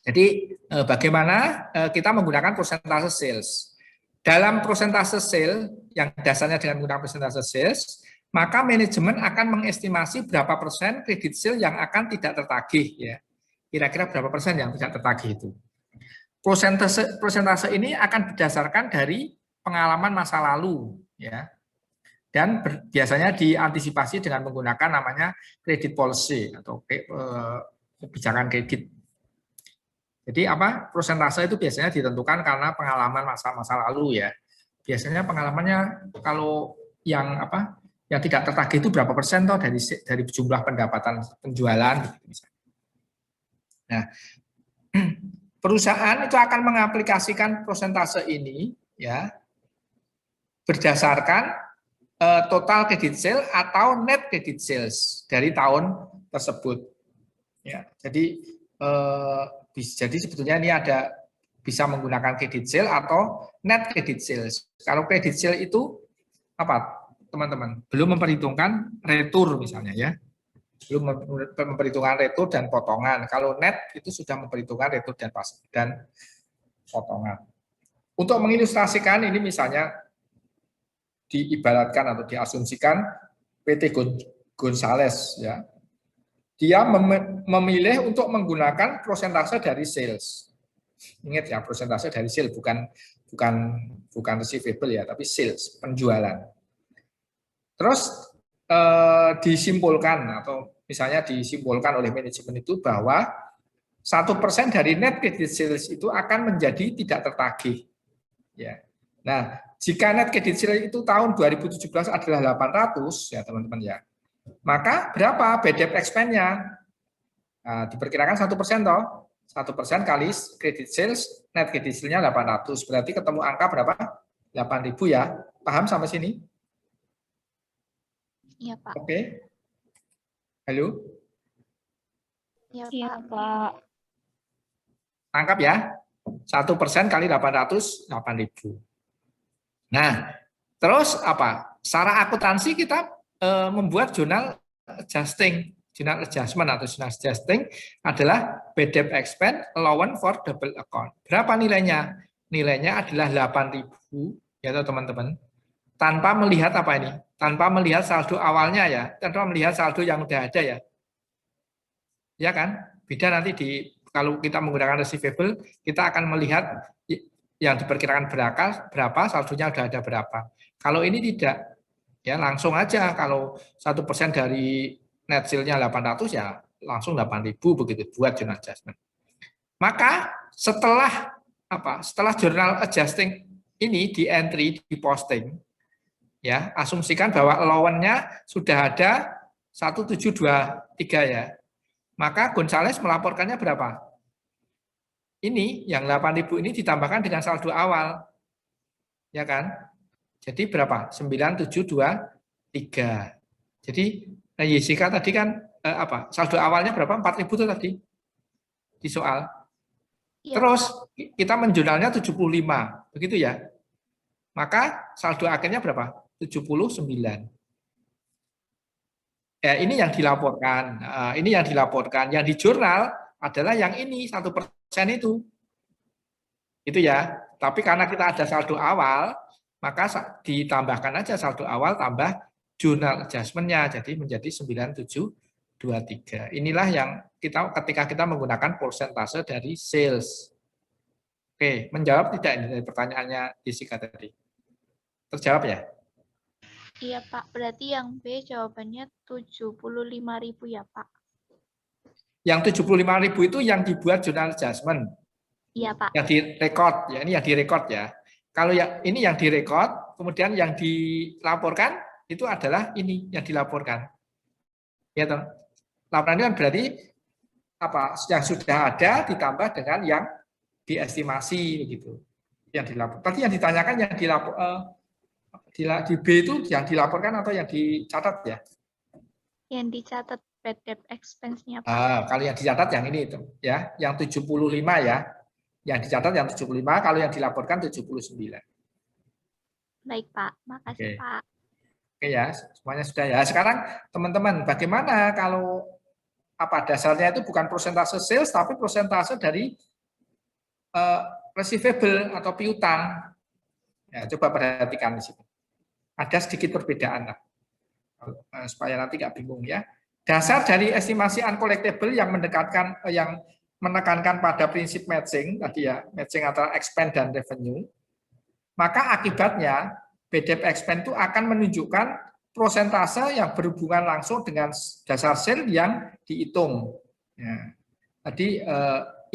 Jadi bagaimana kita menggunakan persentase sales. Dalam persentase sales yang dasarnya dengan menggunakan persentase sales, maka manajemen akan mengestimasi berapa persen kredit sales yang akan tidak tertagih, ya. Kira-kira berapa persen yang tidak tertagih itu. Persentase ini akan berdasarkan dari pengalaman masa lalu, ya. Dan biasanya diantisipasi dengan menggunakan namanya credit policy atau kebijakan kredit. Jadi apa? Persentase itu biasanya ditentukan karena pengalaman masa lalu, ya. Biasanya pengalamannya kalau yang apa? Yang tidak tertagih itu berapa persen toh dari jumlah pendapatan penjualan gitu. Nah, perusahaan itu akan mengaplikasikan persentase ini, ya, berdasarkan total credit sales atau net credit sales dari tahun tersebut. Ya, jadi sebetulnya ini bisa menggunakan credit sales atau net credit sales. Kalau credit sales itu apa, teman-teman? Belum memperhitungkan retur misalnya, ya. Belum memperhitungkan retur dan potongan. Kalau net itu sudah memperhitungkan retur dan potongan. Untuk mengilustrasikan ini misalnya diibaratkan atau diasumsikan PT Gonzales, ya. Dia memilih untuk menggunakan persentase dari sales. Ingat ya, persentase dari sales bukan receivable, ya, tapi sales, penjualan. Terus disimpulkan atau misalnya disimpulkan oleh manajemen itu bahwa 1% dari net credit sales itu akan menjadi tidak tertagih, ya. Nah, jika net credit sales itu tahun 2017 adalah 800, ya teman-teman, ya, maka berapa bad debt expense-nya? Nah, diperkirakan 1% toh. 1% kali credit sales, net credit sales-nya 800. Berarti ketemu angka berapa? 8.000, ya. Paham sampai sini? Iya, Pak. Oke. Halo? Iya, Pak. Tangkap ya? 1% kali 800, 8.000. Nah, terus apa? Secara akuntansi kita membuat jurnal adjusting. Jurnal adjustment atau jurnal adjusting adalah bad debt expense allowance for double account. Berapa nilainya? Nilainya adalah 8.000, ya teman-teman. Tanpa melihat apa ini? Tanpa melihat saldo awalnya, ya. Tanpa melihat saldo yang udah ada, ya. Ya kan? Beda nanti kalau kita menggunakan receivable, kita akan melihat yang diperkirakan berapa, saldonya udah ada berapa. Kalau ini tidak, ya langsung aja. Kalau 1% dari net sale-nya 800, ya langsung 8.000 begitu buat journal adjustment. Maka setelah journal adjusting ini di entry, di posting, ya asumsikan bahwa allowance-nya sudah ada 1723, ya. Maka Gonzales melaporkannya berapa? Ini yang 8.000 ini ditambahkan dengan saldo awal, ya kan? Jadi berapa? 9723. Jadi Jessica tadi kan saldo awalnya berapa? 4.000 itu tadi di soal. Iya, Terus kita menjurnalnya 75, begitu ya? Maka saldo akhirnya berapa? 79. Ya, ini yang dilaporkan. Ini yang dilaporkan. Yang di jurnal adalah yang ini 1% itu. Itu ya. Tapi karena kita ada saldo awal, maka ditambahkan aja saldo awal tambah journal adjustment-nya, jadi menjadi 9723. Inilah yang ketika kita menggunakan persentase dari sales. Oke, menjawab tidak ini dari pertanyaannya Jessica tadi? Terjawab ya? Iya, Pak. Berarti yang B jawabannya 75.000 ya, Pak? Yang 75.000 itu yang dibuat journal adjustment. Iya, Pak. Yang direkod, ya ini yang direkod ya. Kalau ini yang direkod, kemudian yang dilaporkan itu adalah ini yang dilaporkan. Ya toh. Laporan itu kan berarti yang sudah ada ditambah dengan yang diestimasi begitu. Yang dilapor. Tadi yang ditanyakan yang di B itu yang dilaporkan atau yang dicatat ya? Yang dicatat bad debt expense-nya, Pak. Kalau yang dicatat yang ini itu ya, yang 75 ya. Yang dicatat yang 75, kalau yang dilaporkan 79. Baik, Pak. Makasih, Oke. Pak. Oke ya, semuanya sudah ya. Sekarang teman-teman, bagaimana kalau dasarnya itu bukan persentase sales tapi persentase dari receivable atau piutang. Ya, coba perhatikan di situ. Ada sedikit perbedaan lah. Supaya nanti nggak bingung ya. Dasar dari estimasi uncollectible yang menekankan pada prinsip matching tadi ya, matching antara expense dan revenue. Maka akibatnya BDP expense itu akan menunjukkan prosentase yang berhubungan langsung dengan dasar sales yang dihitung. Ya. Tadi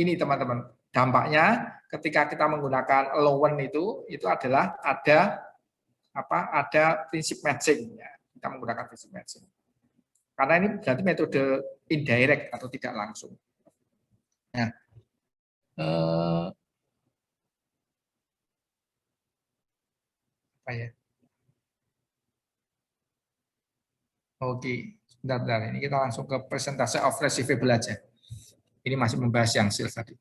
ini teman-teman, dampaknya ketika kita menggunakan allowance itu adalah ada prinsip matching ya. Kita menggunakan prinsip matching. Karena ini berarti metode indirect atau tidak langsung. Nah, apa ya? Oke, sebentar. Ini kita langsung ke persentase of receivable aja. Ini masih membahas yang sales tadi.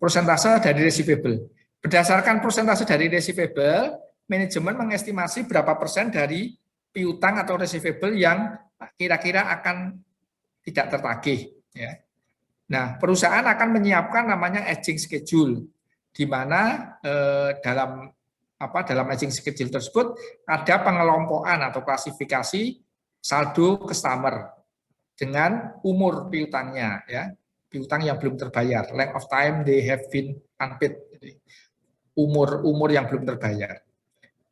Persentase dari receivable. Berdasarkan persentase dari receivable, manajemen mengestimasi berapa persen dari piutang atau receivable yang kira-kira akan tidak tertagih. Ya. Nah, perusahaan akan menyiapkan namanya aging schedule, di mana dalam aging schedule tersebut ada pengelompokan atau klasifikasi saldo customer dengan umur piutangnya, ya, piutang yang belum terbayar, length of time they have been unpaid, umur yang belum terbayar.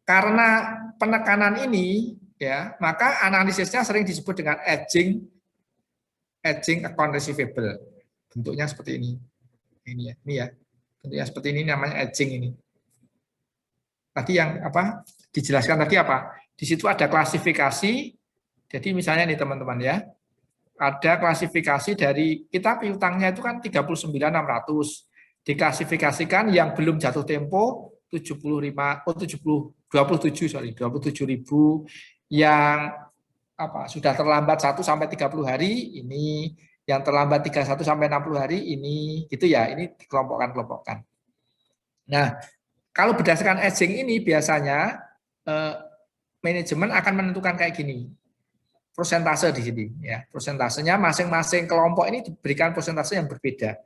Karena penekanan ini, ya, maka analisisnya sering disebut dengan aging account receivable. Bentuknya seperti ini. Ini ya. Bentuknya seperti ini namanya aging ini. Tadi yang dijelaskan tadi apa? Di situ ada klasifikasi. Jadi misalnya nih teman-teman ya. Ada klasifikasi dari kita piutangnya itu kan 39.600. Diklasifikasikan yang belum jatuh tempo 27.000, yang sudah terlambat 1 sampai 30 hari ini, yang terlambat 31 sampai 60 hari ini, gitu ya. Ini dikelompokkan. Nah, kalau berdasarkan aging ini biasanya manajemen akan menentukan kayak gini. Persentase di sini ya. Persentasenya masing-masing kelompok ini diberikan persentase yang berbeda.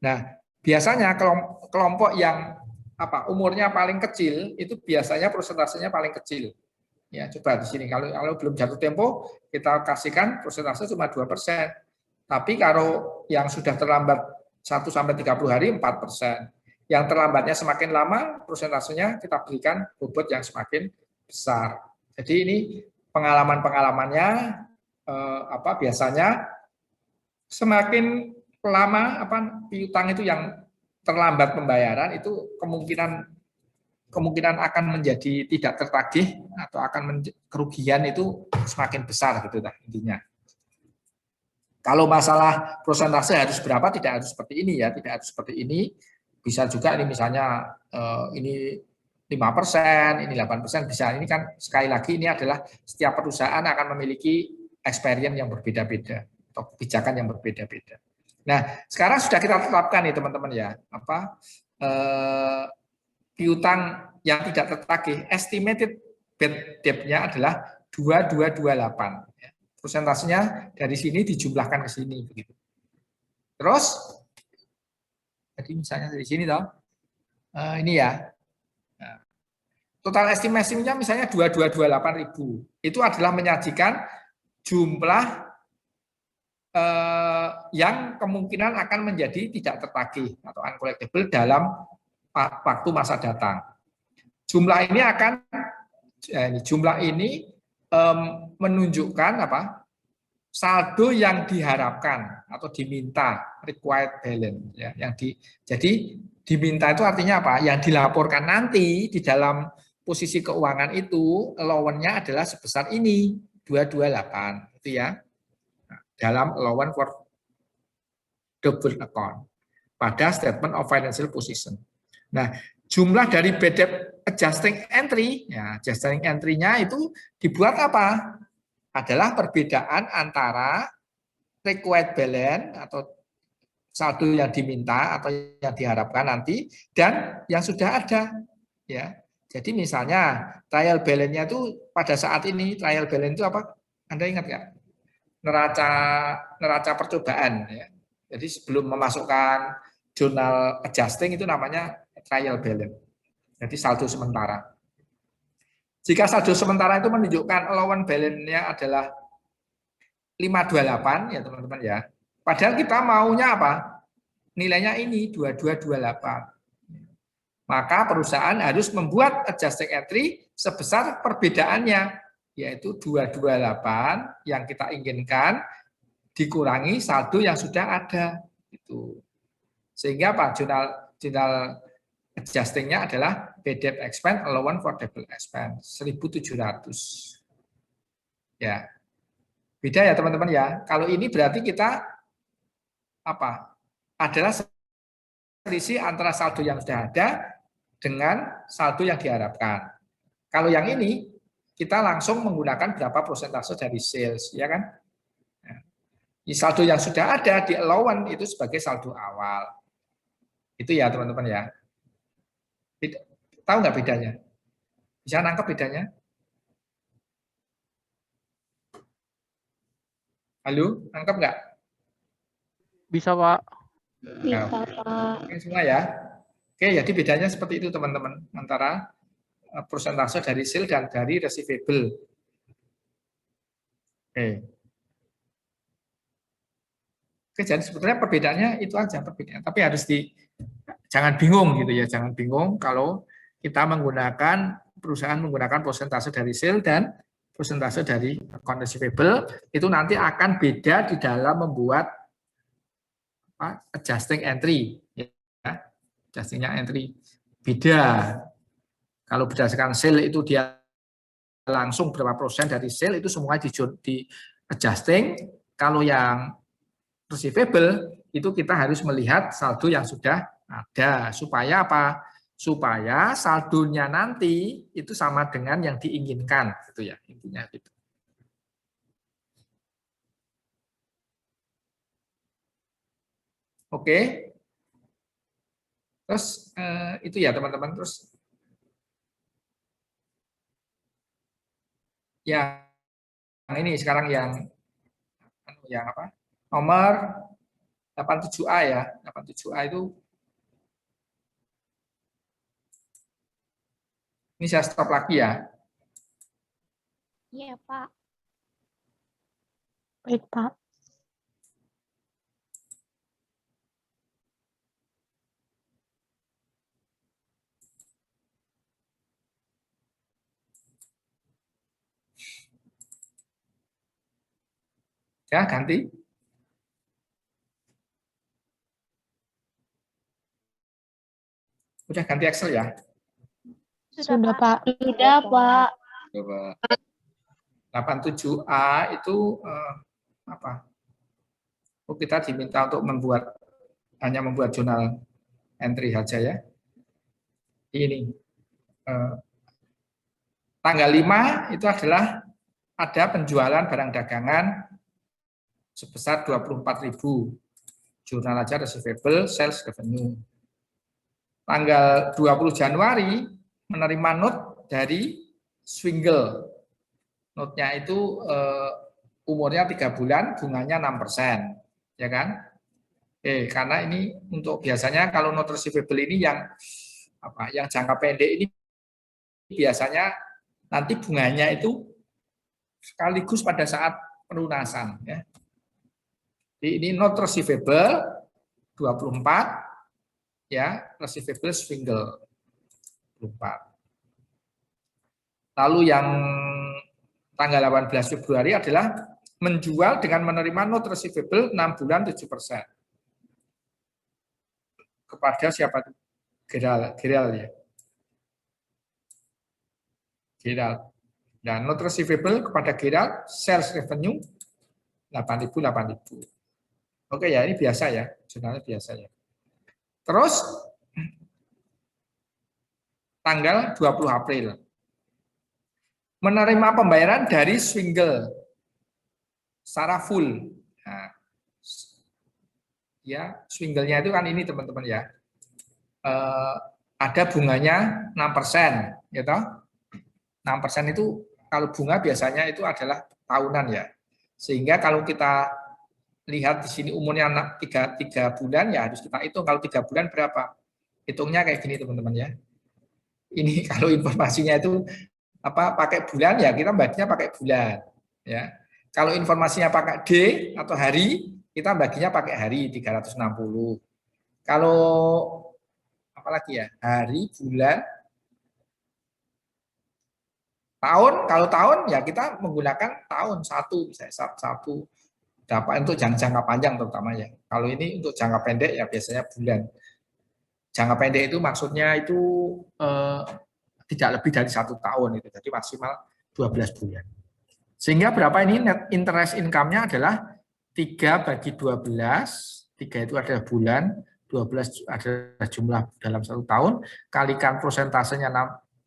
Nah, biasanya kelompok yang umurnya paling kecil itu biasanya persentasenya paling kecil. Ya, coba di sini kalau belum jatuh tempo kita kasihkan persentase cuma 2%. Tapi kalau yang sudah terlambat 1 sampai 30 hari 4%. Yang terlambatnya semakin lama persentasenya kita berikan bobot yang semakin besar. Jadi ini pengalamannya biasanya semakin lama piutang itu yang terlambat pembayaran itu kemungkinan akan menjadi tidak tertagih atau akan kerugian itu semakin besar gitu intinya. Kalau masalah persentase harus berapa tidak harus seperti ini ya, tidak harus seperti ini. Bisa juga ini misalnya ini 5%, ini 8%, bisa. Ini kan sekali lagi ini adalah setiap perusahaan akan memiliki experience yang berbeda-beda atau kebijakan yang berbeda-beda. Nah, sekarang sudah kita tetapkan nih teman-teman ya, piutang yang tidak tertagih, estimated bad debt-nya adalah 2228. Persentasenya dari sini dijumlahkan ke sini begitu. Terus, jadi misalnya dari sini toh, ini ya. Total estimasinya misalnya 2228.000. Itu adalah menyajikan jumlah yang kemungkinan akan menjadi tidak tertagih atau uncollectible dalam waktu masa datang. Jumlah ini menunjukkan saldo yang diharapkan atau diminta, required balance ya, jadi diminta itu artinya apa? Yang dilaporkan nanti di dalam posisi keuangan itu allowance-nya adalah sebesar ini 228 itu ya. Nah, dalam allowance for double account pada statement of financial position. Nah, jumlah dari bad debt adjusting entry, ya adjusting entry-nya itu dibuat apa? Adalah perbedaan antara required balance atau saldo yang diminta atau yang diharapkan nanti dan yang sudah ada ya. Jadi misalnya trial balance-nya itu pada saat ini trial balance itu apa? Anda ingat nggak? neraca percobaan ya. Jadi sebelum memasukkan jurnal adjusting itu namanya trial balance. Jadi saldo sementara. Jika saldo sementara itu menunjukkan allowance balance-nya adalah 528 ya teman-teman ya. Padahal kita maunya apa? Nilainya ini 2228. Maka perusahaan harus membuat adjusting entry sebesar perbedaannya, yaitu 228 yang kita inginkan dikurangi saldo yang sudah ada. Itu. Sehingga apa? Jurnal adjusting-nya adalah BDEP expense allowance for double expense 1.700. Ya. Beda ya teman-teman ya. Kalau ini berarti kita apa? Adalah selisih antara saldo yang sudah ada dengan saldo yang diharapkan. Kalau yang ini kita langsung menggunakan berapa persentase dari sales, ya kan? Di saldo yang sudah ada di allowance itu sebagai saldo awal. Itu ya teman-teman ya. Tahu nggak bedanya? Bisa nangkep bedanya? Halo, nangkep nggak? Bisa, Pak. Bisa, Pak. Oke, semua ya. Oke, jadi bedanya seperti itu teman-teman antara persentase dari sales dan dari receivable. Oke. Oke, jadi sebetulnya perbedaannya itu aja perbedaan. Tapi harus jangan bingung gitu ya, jangan bingung kalau kita perusahaan menggunakan persentase dari sales dan persentase dari account receivable, itu nanti akan beda di dalam membuat adjusting entry. Ya. Adjustingnya entry beda. Kalau berdasarkan sale itu dia langsung berapa persen dari sale itu semua di adjusting. Kalau yang receivable itu kita harus melihat saldo yang sudah ada. Supaya apa? Supaya saldonya nanti itu sama dengan yang diinginkan, gitu ya, intinya gitu. Oke, terus itu ya teman-teman. Terus yang ini sekarang yang apa? Nomor 87A ya, 87A itu. Ini saya stop lagi ya. Iya, Pak. Baik, Pak. Ya, ganti. Udah ganti Excel ya? Sudah, Pak. Sudah, Pak. Coba. 87A itu apa? Oh, kita diminta untuk hanya membuat jurnal entry saja ya. Ini tanggal 5 itu adalah ada penjualan barang dagangan sebesar 24.000. Jurnal aja receivable, sales revenue. Tanggal 20 Januari menerima note dari Swingle. Note-nya itu umurnya 3 bulan, bunganya 6%, ya kan? Karena ini untuk biasanya kalau note receivable ini yang jangka pendek ini biasanya nanti bunganya itu sekaligus pada saat pelunasan, ya. Jadi ini note receivable 24, ya, receivable Swingle 24. Lalu yang tanggal 18 Februari adalah menjual dengan menerima note receivable 6 bulan 7%. Kepada siapa? Geral ya. Geral. Dan note receivable kepada Geral, sales revenue 8.000. Oke ya, ini biasa ya, jurnalnya biasa ya. Terus tanggal 20 April menerima pembayaran dari Swingle secara full. Nah, ya, Swingle-nya itu kan ini teman-teman ya. Ada bunganya 6%, ya toh? 6% itu kalau bunga biasanya itu adalah tahunan ya. Sehingga kalau kita lihat di sini umurnya 3 bulan, ya harus kita hitung kalau 3 bulan berapa. Hitungnya kayak gini teman-teman ya. Ini kalau informasinya itu pakai bulan, ya kita baginya pakai bulan. Ya. Kalau informasinya pakai D atau hari, kita baginya pakai hari 360. Kalau apalagi ya, hari, bulan, tahun, kalau tahun ya kita menggunakan tahun satu, misalnya satu. Dapat untuk jangka panjang terutama ya. Kalau ini untuk jangka pendek ya biasanya bulan. Jangka pendek itu maksudnya itu tidak lebih dari 1 tahun itu, jadi maksimal 12 bulan. Sehingga berapa ini net interest income-nya adalah 3 bagi 12, 3 itu adalah bulan, 12 adalah jumlah dalam 1 tahun, kalikan prosentasenya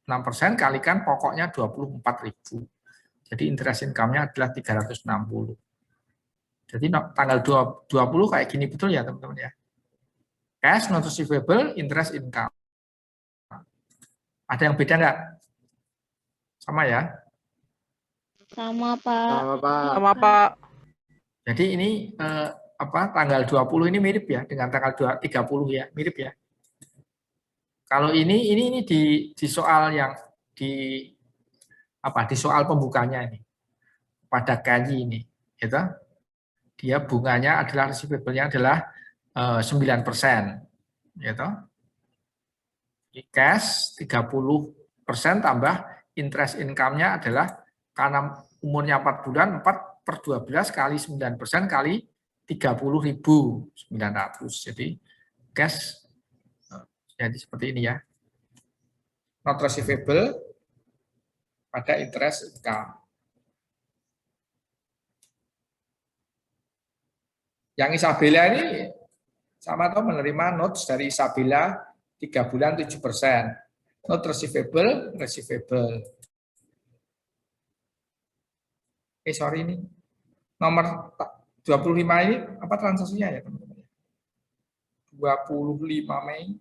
6%, kalikan pokoknya 24.000. Jadi interest income-nya adalah 360. Jadi tanggal 20 kayak gini betul ya teman-teman ya. Cash, non receivable, interest income. Ada yang beda nggak? Sama ya? Sama, Pak. Sama Pak. Jadi ini tanggal 20 ini mirip ya dengan tanggal 30 ya, mirip ya. Kalau ini di soal yang di soal pembukanya ini. Pada kaji ini, gitu. Dia bunganya adalah receivable-nya adalah 9%, gitu. Cash 30% tambah interest income-nya adalah karena umurnya 4 bulan, 4/12 kali 9% kali 30.900. Jadi cash jadi seperti ini ya. Not receivable pada interest income. Yang Isabella ini sama atau menerima notes dari Isabella 3 bulan 7%. Not receivable. Sorry ini. Nomor 25 ini apa transaksinya ya teman-teman? 25 Mei.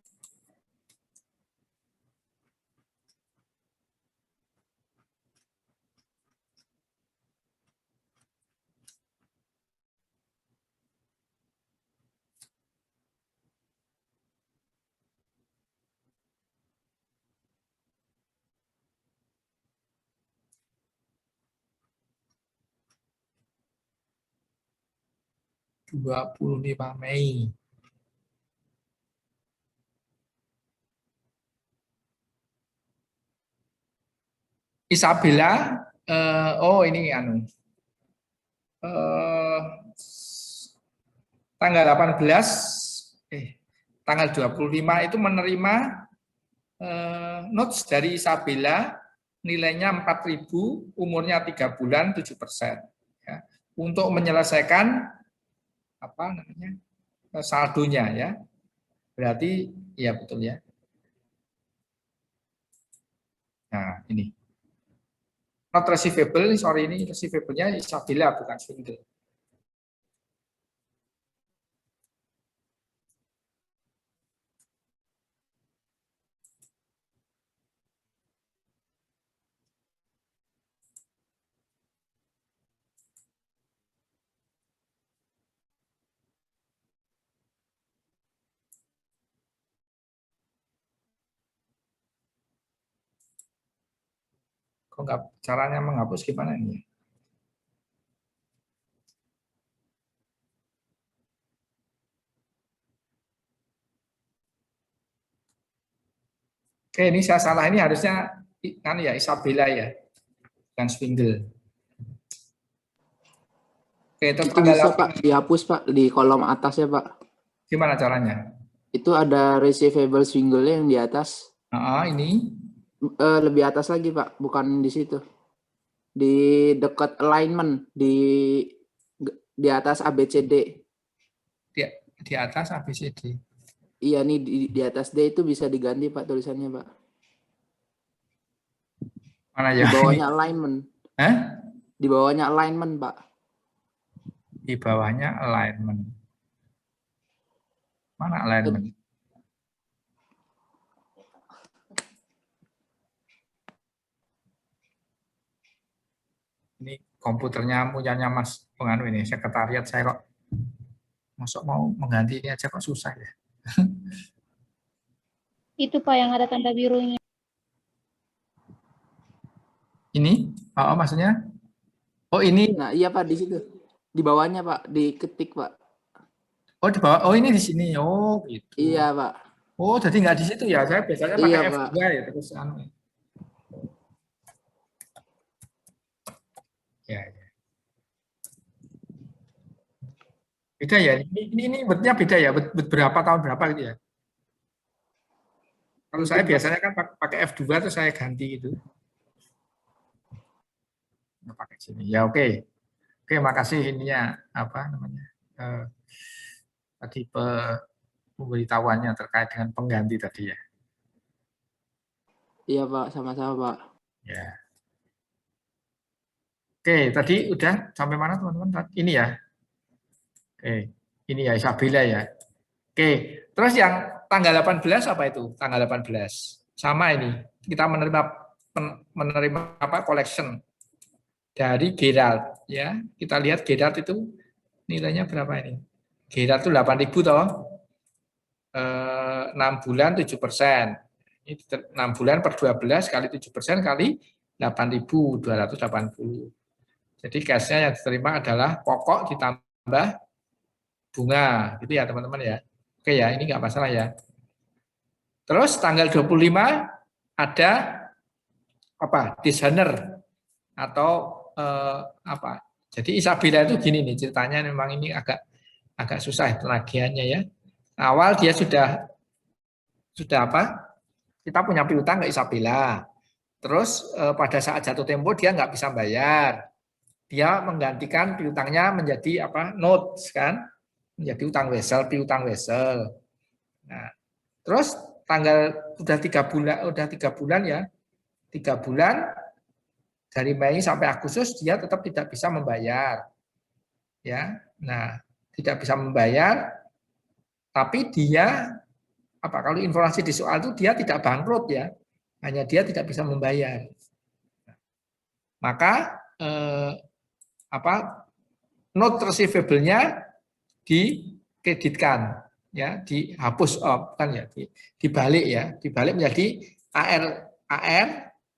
Mei. Isabella, ini tanggal 18, tanggal 25 itu menerima notes dari Isabella, nilainya 4.000, umurnya 3 bulan 7%. Ya, untuk menyelesaikan saldonya ya. Berarti ya betul ya. Nah, ini. Not receivable, sorry ini receivable-nya Isabella bukan single. Kok nggak caranya menghapus gimana ini? Oke, ini saya salah, ini harusnya kan ya Isabella ya, bukan Swingle. Oke, itu bisa Pak dihapus Pak di kolom atas ya Pak. Gimana caranya? Itu ada receivable swingle yang di atas. Ini? Lebih atas lagi Pak, bukan di situ. Di dekat alignment di atas ABCD. Di atas ABCD. Iya nih di atas D itu bisa diganti Pak tulisannya Pak. Mana ya? Di bawahnya alignment. Di bawahnya alignment Pak. Di bawahnya alignment. Mana alignment? Ini komputernya punyanya Mas penganu ini, sekretariat saya kok masuk mau mengganti ini aja kok susah ya. Itu Pak yang ada tanda birunya. Ini? Oh, maksudnya? Oh, ini. Nah, iya Pak di situ. Di bawahnya Pak, diketik Pak. Oh, di bawah. Oh, ini di sini. Oh, gitu. Iya Pak. Oh, jadi nggak di situ ya. Saya biasanya pakai Iya, F2 Pak. ya, terus anu. Ya, ya. Beda ya. Ini betnya beda ya. Berapa tahun berapa gitu ya. Kalau saya biasanya kan pakai F2 terus saya ganti gitu. Nggak pakai sini. Ya, oke. Oke, makasih ininya apa namanya? Tadi pemberitahuannya terkait dengan pengganti tadi ya. Iya Pak, sama-sama Pak. Ya. Oke, tadi udah sampai mana teman-teman? Ini ya. Oke, ini ya Isabella ya. Oke, terus yang tanggal 18 apa itu? Tanggal 18. Sama ini. Kita menerima apa? Collection dari Gerald ya. Kita lihat Gerald itu nilainya berapa ini? Gerald itu 8.000 toh. 6 bulan 7%. Ini 6 bulan per 12 kali 7% kali 8.280. Jadi cashnya yang diterima adalah pokok ditambah bunga, gitu ya teman-teman ya. Oke ya, ini nggak masalah ya. Terus tanggal 25 ada apa? Designer atau apa? Jadi Isabella itu gini nih ceritanya, memang ini agak susah penagihannya ya. Awal dia sudah apa? Kita punya piutang ke Isabella. Terus pada saat jatuh tempo dia nggak bisa bayar. Dia menggantikan piutangnya menjadi apa? Notes kan? Menjadi utang wesel, piutang wesel. Nah, terus tanggal udah 3 bulan ya. 3 bulan dari Mei sampai Agustus dia tetap tidak bisa membayar. Ya. Nah, tidak bisa membayar tapi dia apa kalau informasi di soal itu dia tidak bangkrut ya. Hanya dia tidak bisa membayar. Maka note receivable-nya dikreditkan ya, dihapus kan ya, dibalik menjadi AR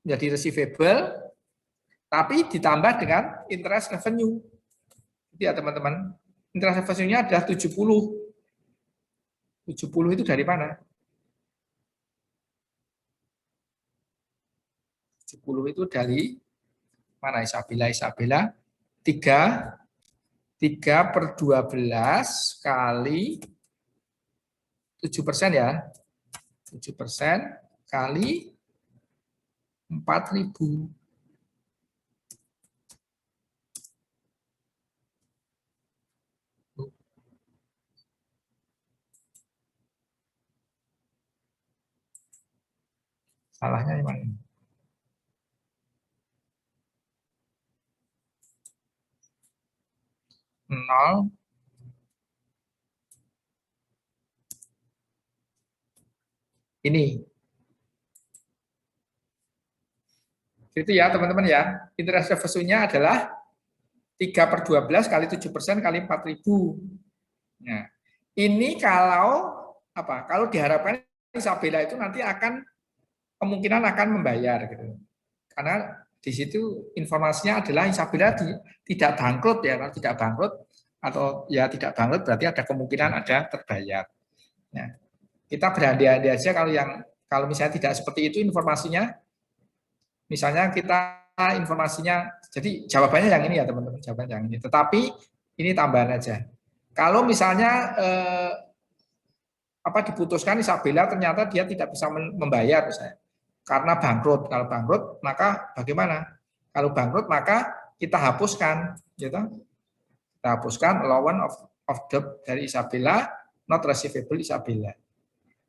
menjadi receivable tapi ditambah dengan interest revenue. Jadi ya teman-teman, interest revenue-nya adalah 70. 70 itu dari mana? 70 itu dari mana Isabella? 3/12 kali 7% ya. 7% kali 4.000. Salahnya di mana? Nol. Ini. Itu ya teman-teman ya. Interest revenue-nya adalah 3/12 kali 7% kali 4.000. Nah, ini kalau apa? Kalau diharapkan Isabella itu nanti kemungkinan akan membayar gitu. Karena di situ informasinya adalah Isabella tidak bangkrut ya, kalau tidak bangkrut atau ya tidak bangkrut berarti ada kemungkinan ada terbayar. Nah, kita berandai-andai aja kalau misalnya tidak seperti itu informasinya, misalnya kita informasinya, jadi jawabannya yang ini ya teman-teman, jawabannya yang ini. Tetapi ini tambahan aja. Kalau misalnya diputuskan Isabella ternyata dia tidak bisa membayar misalnya, karena bangkrut. Kalau bangkrut maka bagaimana? Kalau bangkrut maka kita hapuskan, gitu. Kita hapuskan allowance of debt dari Isabella, not receivable Isabella.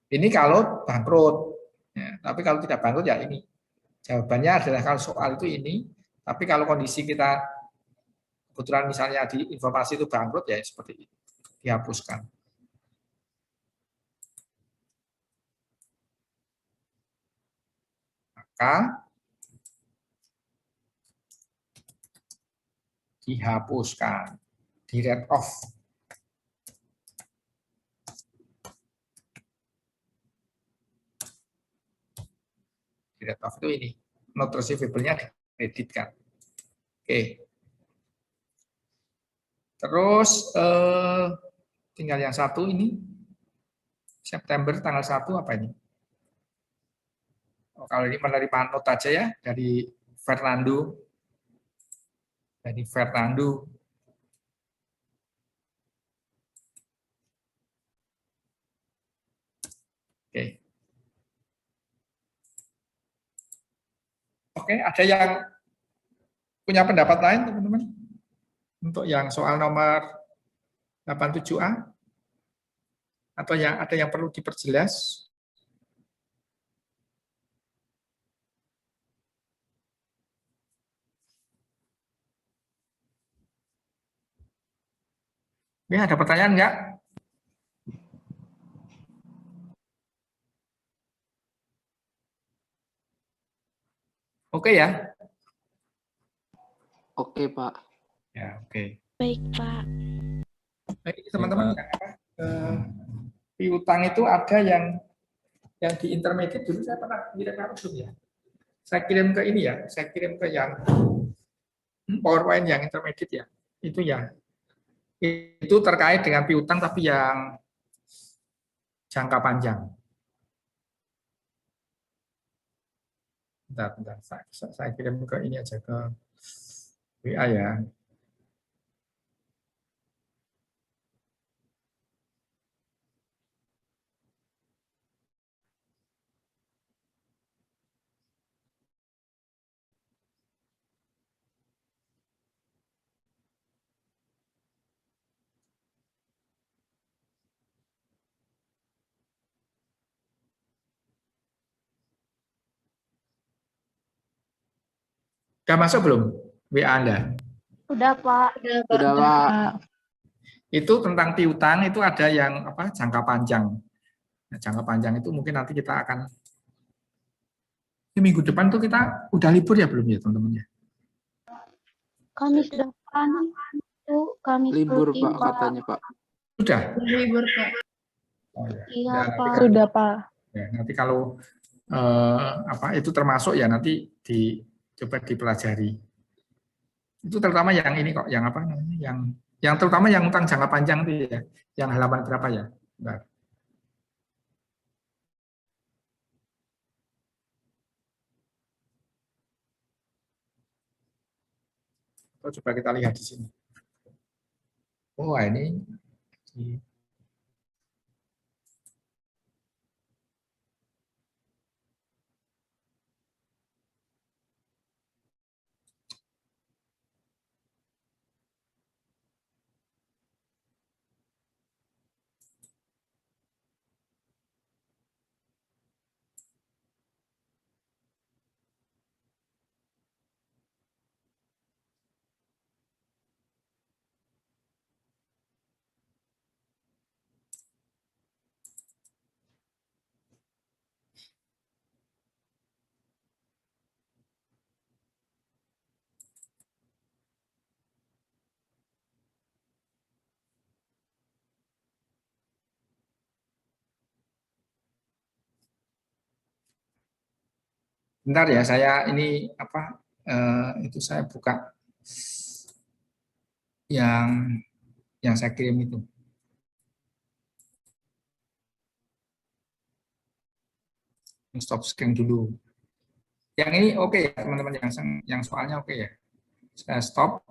Ini kalau bangkrut. Ya, tapi kalau tidak bangkrut ya ini. Jawabannya adalah kalau soal itu ini. Tapi kalau kondisi kita kebetulan misalnya di informasi itu bangkrut ya seperti itu. Dihapuskan. Maka dihapuskan, di read off. Di read off itu ini, not receivable-nya dikreditkan. Oke. Terus tinggal yang satu ini, September tanggal 1 apa ini? Oh, kalau ini menerima not aja ya, dari Fernando. Dari Fernando. Oke. Oke, ada yang punya pendapat lain, teman-teman? Untuk yang soal nomor 87A? Atau yang ada yang perlu diperjelas? Ya, ada pertanyaan enggak? Oke ya? Oke, Pak. Ya, oke. Baik, Pak. Baik, teman-teman, piutang itu ada yang di intermediate dulu saya pernah kirim belum ya? Saya kirim ke ini ya, saya kirim ke yang PowerPoint yang intermediate ya. Itu ya. Itu terkait dengan piutang tapi yang jangka panjang. Bentar. Saya kirim ke ini aja, ke WA ya. Sudah masuk belum WA Anda? Udah, Pak. Sudah, Pak. Itu tentang piutang itu ada yang apa jangka panjang. Nah, jangka panjang itu mungkin nanti kita akan minggu depan tuh kita udah libur ya belum ya teman-teman ya? Kamis depan itu Kamis Libur, Putih, Pak, katanya, Pak. Sudah. Libur, Pak. Oh ya. Iya, Ya, Pak. nanti, Sudah, Pak. ya, nanti kalau apa itu termasuk ya nanti coba dipelajari. Itu terutama yang ini kok, yang apa namanya, yang terutama yang utang jangka panjang itu ya, yang halaman berapa ya? Bentar. Oh, coba kita lihat di sini. Oh, ini bentar ya, saya ini apa itu saya buka yang saya kirim itu. Stop screen dulu. Yang ini oke ya teman-teman, yang soalnya oke ya. Saya stop.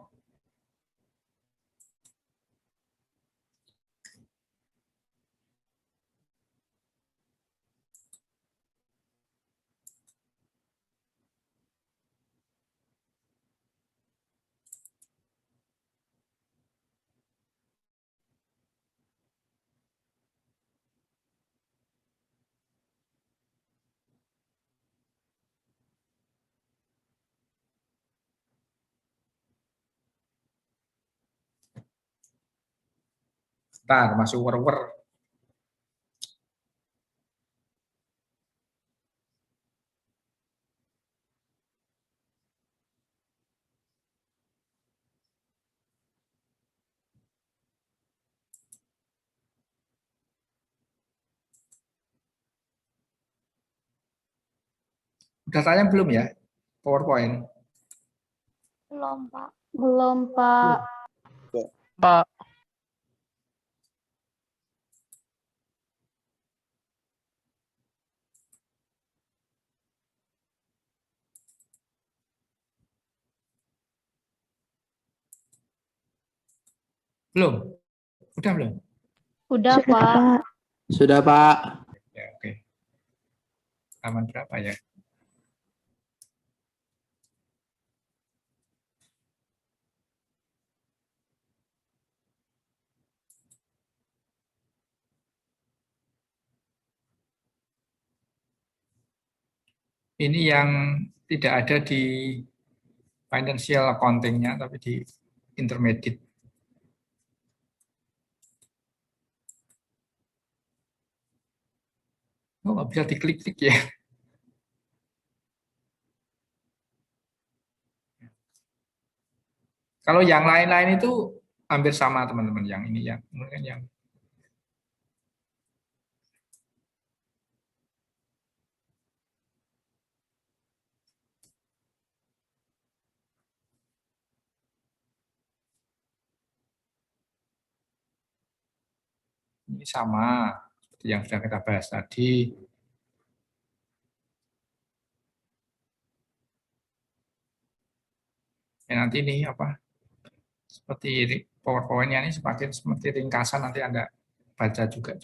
Bentar, masuk war-war. Udah tayang belum ya? PowerPoint. Belum, Pak. Belum, Pak. Pak. Belum? Udah belum? Udah, Sudah, Pak. Pak. Sudah, Pak. Ya, oke. Halaman berapa ya? Ini yang tidak ada di financial accounting-nya, tapi di intermediate. Oh, nggak bisa diklik-klik ya. Kalau yang lain-lain itu hampir sama teman-teman. Yang ini yang mungkin yang ini sama seperti yang sudah kita bahas tadi. Ya, nanti ini apa? Seperti PowerPoint-nya ini seperti ringkasan, nanti Anda baca juga.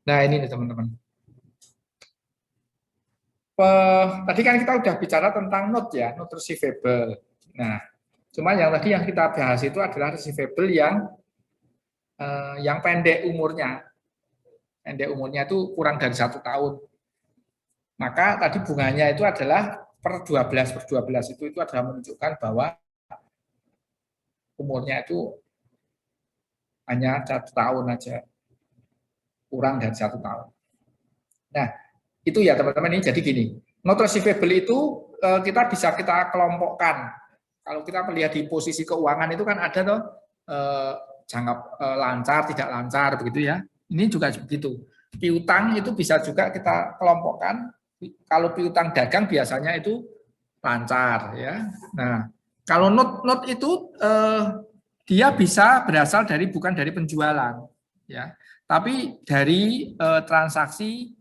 Nah, ini nih teman-teman. Tadi kan kita udah bicara tentang note ya, note receivable. Nah, cuma yang tadi yang kita bahas itu adalah receivable yang pendek umurnya. Pendek umurnya itu kurang dari 1 tahun. Maka tadi bunganya itu adalah per 12 itu adalah menunjukkan bahwa umurnya itu hanya 1 tahun aja, kurang dari 1 tahun. Nah, itu ya teman-teman. Ini jadi gini, note receivable itu kita bisa kita kelompokkan. Kalau kita melihat di posisi keuangan itu kan ada tuh jangka lancar, tidak lancar begitu ya. Ini juga begitu. Piutang itu bisa juga kita kelompokkan. Kalau piutang dagang biasanya itu lancar ya. Nah, kalau note itu dia bisa berasal dari bukan dari penjualan ya, tapi dari transaksi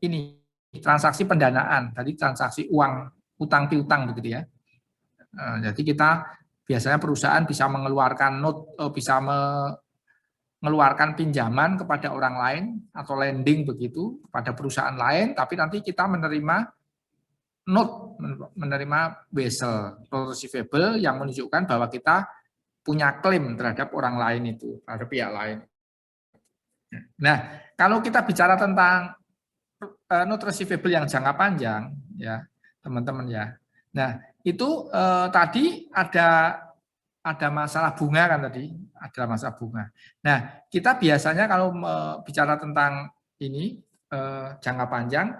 ini, transaksi pendanaan, dari transaksi uang, utang piutang begitu ya. Jadi kita biasanya perusahaan bisa mengeluarkan note, bisa mengeluarkan pinjaman kepada orang lain atau lending begitu pada perusahaan lain, tapi nanti kita menerima note, menerima wesel, note receivable yang menunjukkan bahwa kita punya klaim terhadap orang lain itu, terhadap pihak lain. Nah, kalau kita bicara tentang note receivable yang jangka panjang, ya teman-teman ya. Nah, itu tadi ada masalah bunga kan tadi, ada masalah bunga. Nah, kita biasanya kalau bicara tentang ini jangka panjang,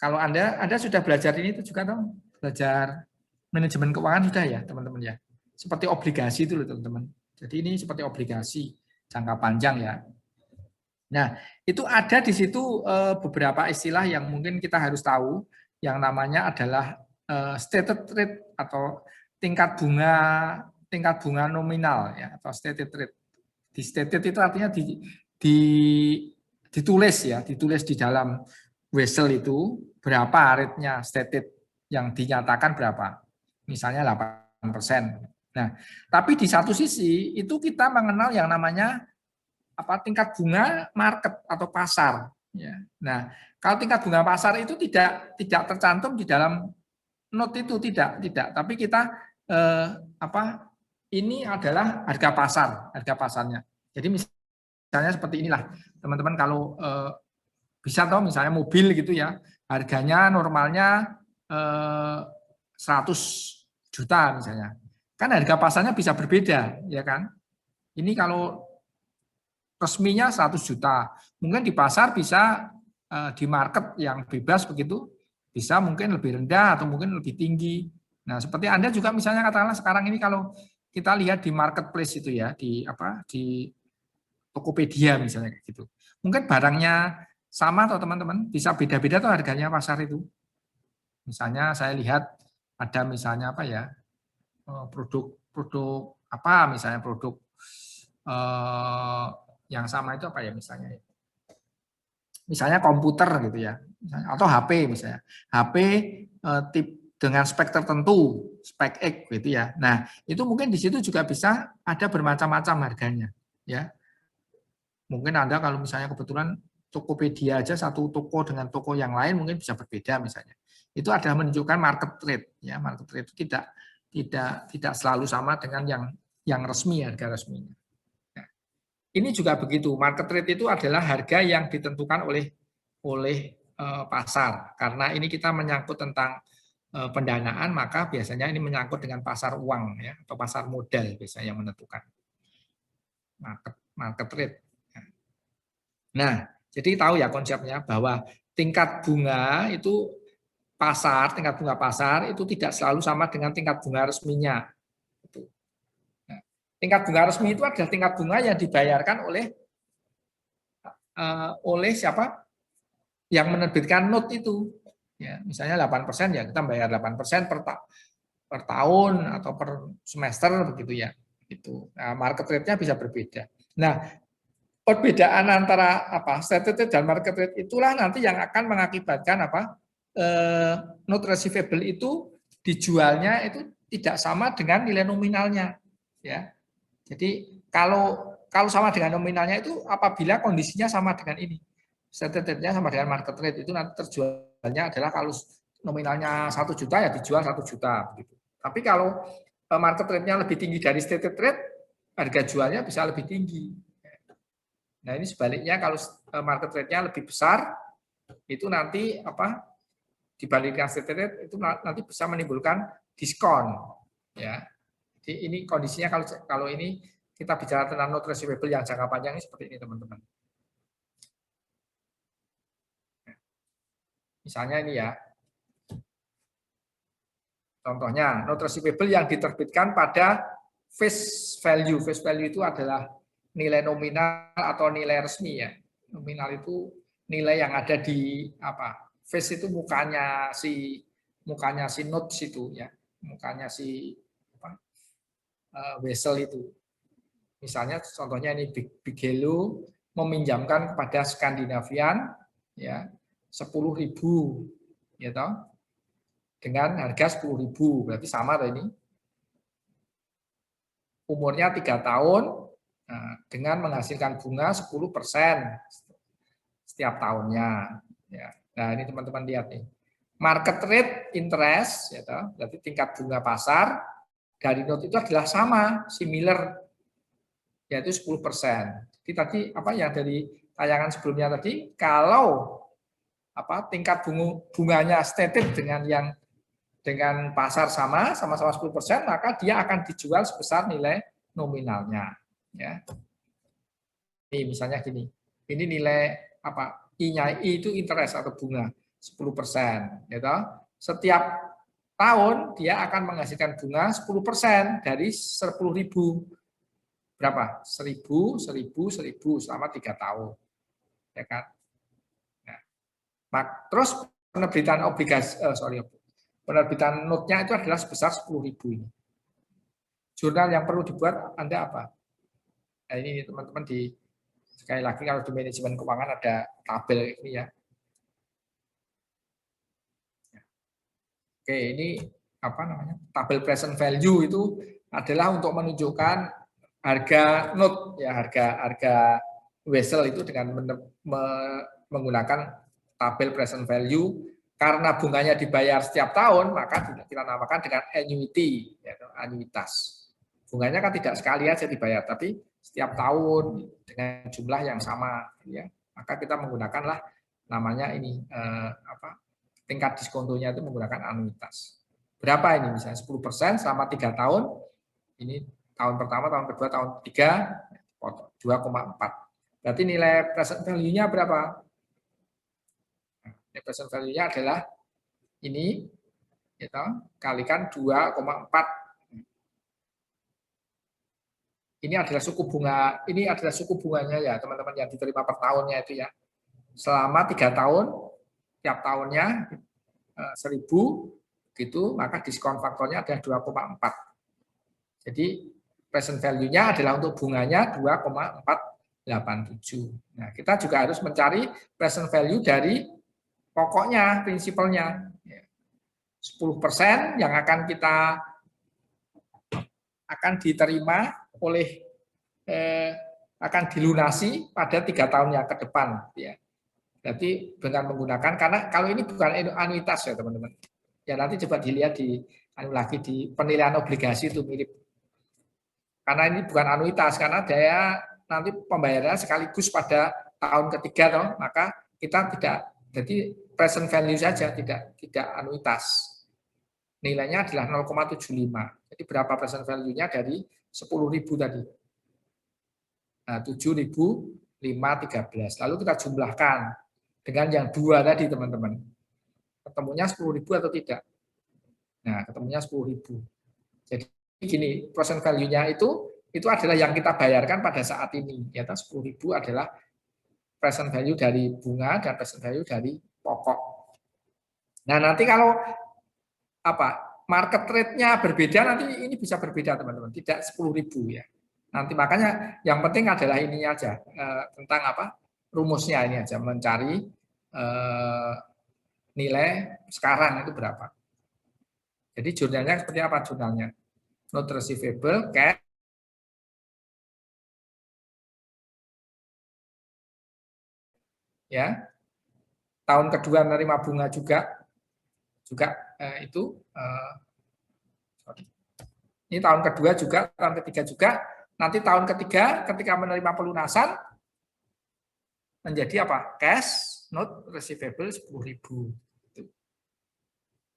kalau Anda sudah belajar ini itu juga dong, belajar manajemen keuangan sudah ya teman-teman ya. Seperti obligasi itu loh teman-teman. Jadi ini seperti obligasi jangka panjang ya. Nah, itu ada di situ beberapa istilah yang mungkin kita harus tahu, yang namanya adalah stated rate atau tingkat bunga nominal ya, atau stated rate. Di stated itu artinya ditulis ya, ditulis di dalam wesel itu berapa rate-nya stated yang dinyatakan berapa. Misalnya 8%. Nah, tapi di satu sisi itu kita mengenal yang namanya tingkat bunga market atau pasar ya. Nah, kalau tingkat bunga pasar itu tidak tercantum di dalam note itu, tidak, tapi kita ini adalah harga pasarnya. Jadi misalnya seperti inilah teman-teman, kalau bisa tahu misalnya mobil gitu ya, harganya normalnya 100 juta misalnya, kan harga pasarnya bisa berbeda ya kan. Ini kalau resminya 100 juta, Mungkin di pasar bisa di market yang bebas begitu, bisa mungkin lebih rendah atau mungkin lebih tinggi. Nah, seperti Anda juga misalnya katakanlah sekarang ini kalau kita lihat di marketplace itu ya, di Tokopedia misalnya kayak gitu. Mungkin barangnya sama atau teman-teman, bisa beda-beda tuh harganya pasar itu. Misalnya saya lihat ada misalnya apa ya, produk apa misalnya produk yang sama itu apa ya misalnya komputer gitu ya, atau HP misalnya, HP tip dengan spek tertentu, spek X gitu ya. Nah itu mungkin di situ juga bisa ada bermacam-macam harganya, ya. Mungkin Anda kalau misalnya kebetulan Tokopedia aja satu toko dengan toko yang lain mungkin bisa berbeda misalnya. Itu adalah menunjukkan market rate, ya. Market rate itu tidak selalu sama dengan yang resmi, harga resminya. Ini juga begitu. Market rate itu adalah harga yang ditentukan oleh pasar. Karena ini kita menyangkut tentang pendanaan, maka biasanya ini menyangkut dengan pasar uang ya, atau pasar modal biasanya yang menentukan market rate. Nah, jadi tahu ya konsepnya bahwa tingkat bunga itu tingkat bunga pasar itu tidak selalu sama dengan tingkat bunga resminya. Tingkat bunga resmi itu adalah tingkat bunga yang dibayarkan oleh siapa? Yang menerbitkan note itu. Ya, misalnya 8% ya kita bayar 8% per tahun atau per semester begitu ya. Itu. Nah, market rate-nya bisa berbeda. Nah, perbedaan antara stated rate dan market rate itulah nanti yang akan mengakibatkan note receivable itu dijualnya itu tidak sama dengan nilai nominalnya, ya. Jadi kalau sama dengan nominalnya itu apabila kondisinya sama dengan ini. Stated rate-nya sama dengan market rate itu nanti terjualnya adalah kalau nominalnya 1 juta ya dijual 1 juta begitu. Tapi kalau market rate-nya lebih tinggi dari stated rate, harga jualnya bisa lebih tinggi. Nah, ini sebaliknya kalau market rate-nya lebih besar itu nanti dibandingkan stated rate itu nanti bisa menimbulkan diskon, ya. Jadi ini kondisinya kalau ini kita bicara tentang note receivable yang jangka panjang ini seperti ini teman-teman. Misalnya ini ya, contohnya note receivable yang diterbitkan pada face value. Face value itu adalah nilai nominal atau nilai resmi ya. Nominal itu nilai yang ada di face itu mukanya si note situ ya, mukanya si vessel itu. Misalnya contohnya ini Big Hello meminjamkan kepada Skandinavian ya 10.000 ya toh, dengan harga 10.000 berarti sama tuh ini. Umurnya 3 tahun dengan menghasilkan bunga 10% setiap tahunnya ya. Nah, ini teman-teman lihat nih. Market rate interest ya toh, berarti tingkat bunga pasar dari note itu adalah sama, similar, yaitu 10%. Jadi tadi yang dari tayangan sebelumnya tadi, kalau tingkat bunganya stated dengan pasar sama-sama 10%, maka dia akan dijual sebesar nilai nominalnya. Ya. Ini misalnya gini, ini nilai I-nya itu interest atau bunga 10%. Ya toh? Setiap tahun dia akan menghasilkan bunga 10% dari 10.000. Berapa? 1.000 selama 3 tahun. Ya kan? Nah, terus penerbitan penerbitan note-nya itu adalah sebesar 10.000 ini. Jurnal yang perlu dibuat Anda apa? Nah, ini teman-teman sekali lagi kalau di manajemen keuangan ada tabel ini ya. Oke, ini tabel present value itu adalah untuk menunjukkan harga note ya, harga vessel itu dengan menggunakan tabel present value. Karena bunganya dibayar setiap tahun, maka kita namakan dengan annuity, ya, anuitas. Bunganya kan tidak sekali aja dibayar, tapi setiap tahun dengan jumlah yang sama, ya. Maka kita menggunakanlah namanya ini tingkat diskontonya itu menggunakan anuitas. Berapa ini? Misalnya 10% selama 3 tahun. Ini tahun pertama, tahun kedua, tahun ketiga 2,4. Berarti nilai present value-nya berapa? Nilai present value-nya adalah ini, gitu, kalikan 2,4. Ini adalah suku bunga, ini adalah suku bunganya ya teman-teman yang diterima per tahunnya itu ya. Selama 3 tahun, tiap tahunnya 1.000 gitu, maka diskon faktornya adalah 2,4. Jadi present value-nya adalah untuk bunganya 2,487. Nah, kita juga harus mencari present value dari pokoknya, prinsipalnya. 10% yang akan diterima oleh akan dilunasi pada 3 tahun yang ke depan ya. Jadi dengan menggunakan, karena kalau ini bukan anuitas ya teman-teman. Ya nanti coba dilihat di penilaian obligasi itu mirip. Karena ini bukan anuitas, karena dia nanti pembayarannya sekaligus pada tahun ketiga toh, maka kita tidak, jadi present value saja, tidak anuitas. Nilainya adalah 0,75. Jadi berapa present value-nya dari 10.000 tadi? Nah, 7.513. Lalu kita jumlahkan dengan yang 2 tadi, teman-teman. Ketemunya 10.000 atau tidak? Nah, ketemunya 10.000. Jadi gini, present value-nya itu adalah yang kita bayarkan pada saat ini. Yaitu 10.000 adalah present value dari bunga dan present value dari pokok. Nah, nanti kalau market rate-nya berbeda, nanti ini bisa berbeda teman-teman, tidak 10.000 ya. Nanti makanya yang penting adalah ini aja, tentang rumusnya ini aja, mencari nilai sekarang itu berapa. Jadi jurnalnya seperti apa jurnalnya? Note receivable, cash, ya. Tahun kedua menerima bunga juga itu ini tahun kedua juga, tahun ketiga juga, nanti tahun ketiga ketika menerima pelunasan menjadi apa? Cash note receivable 10.000.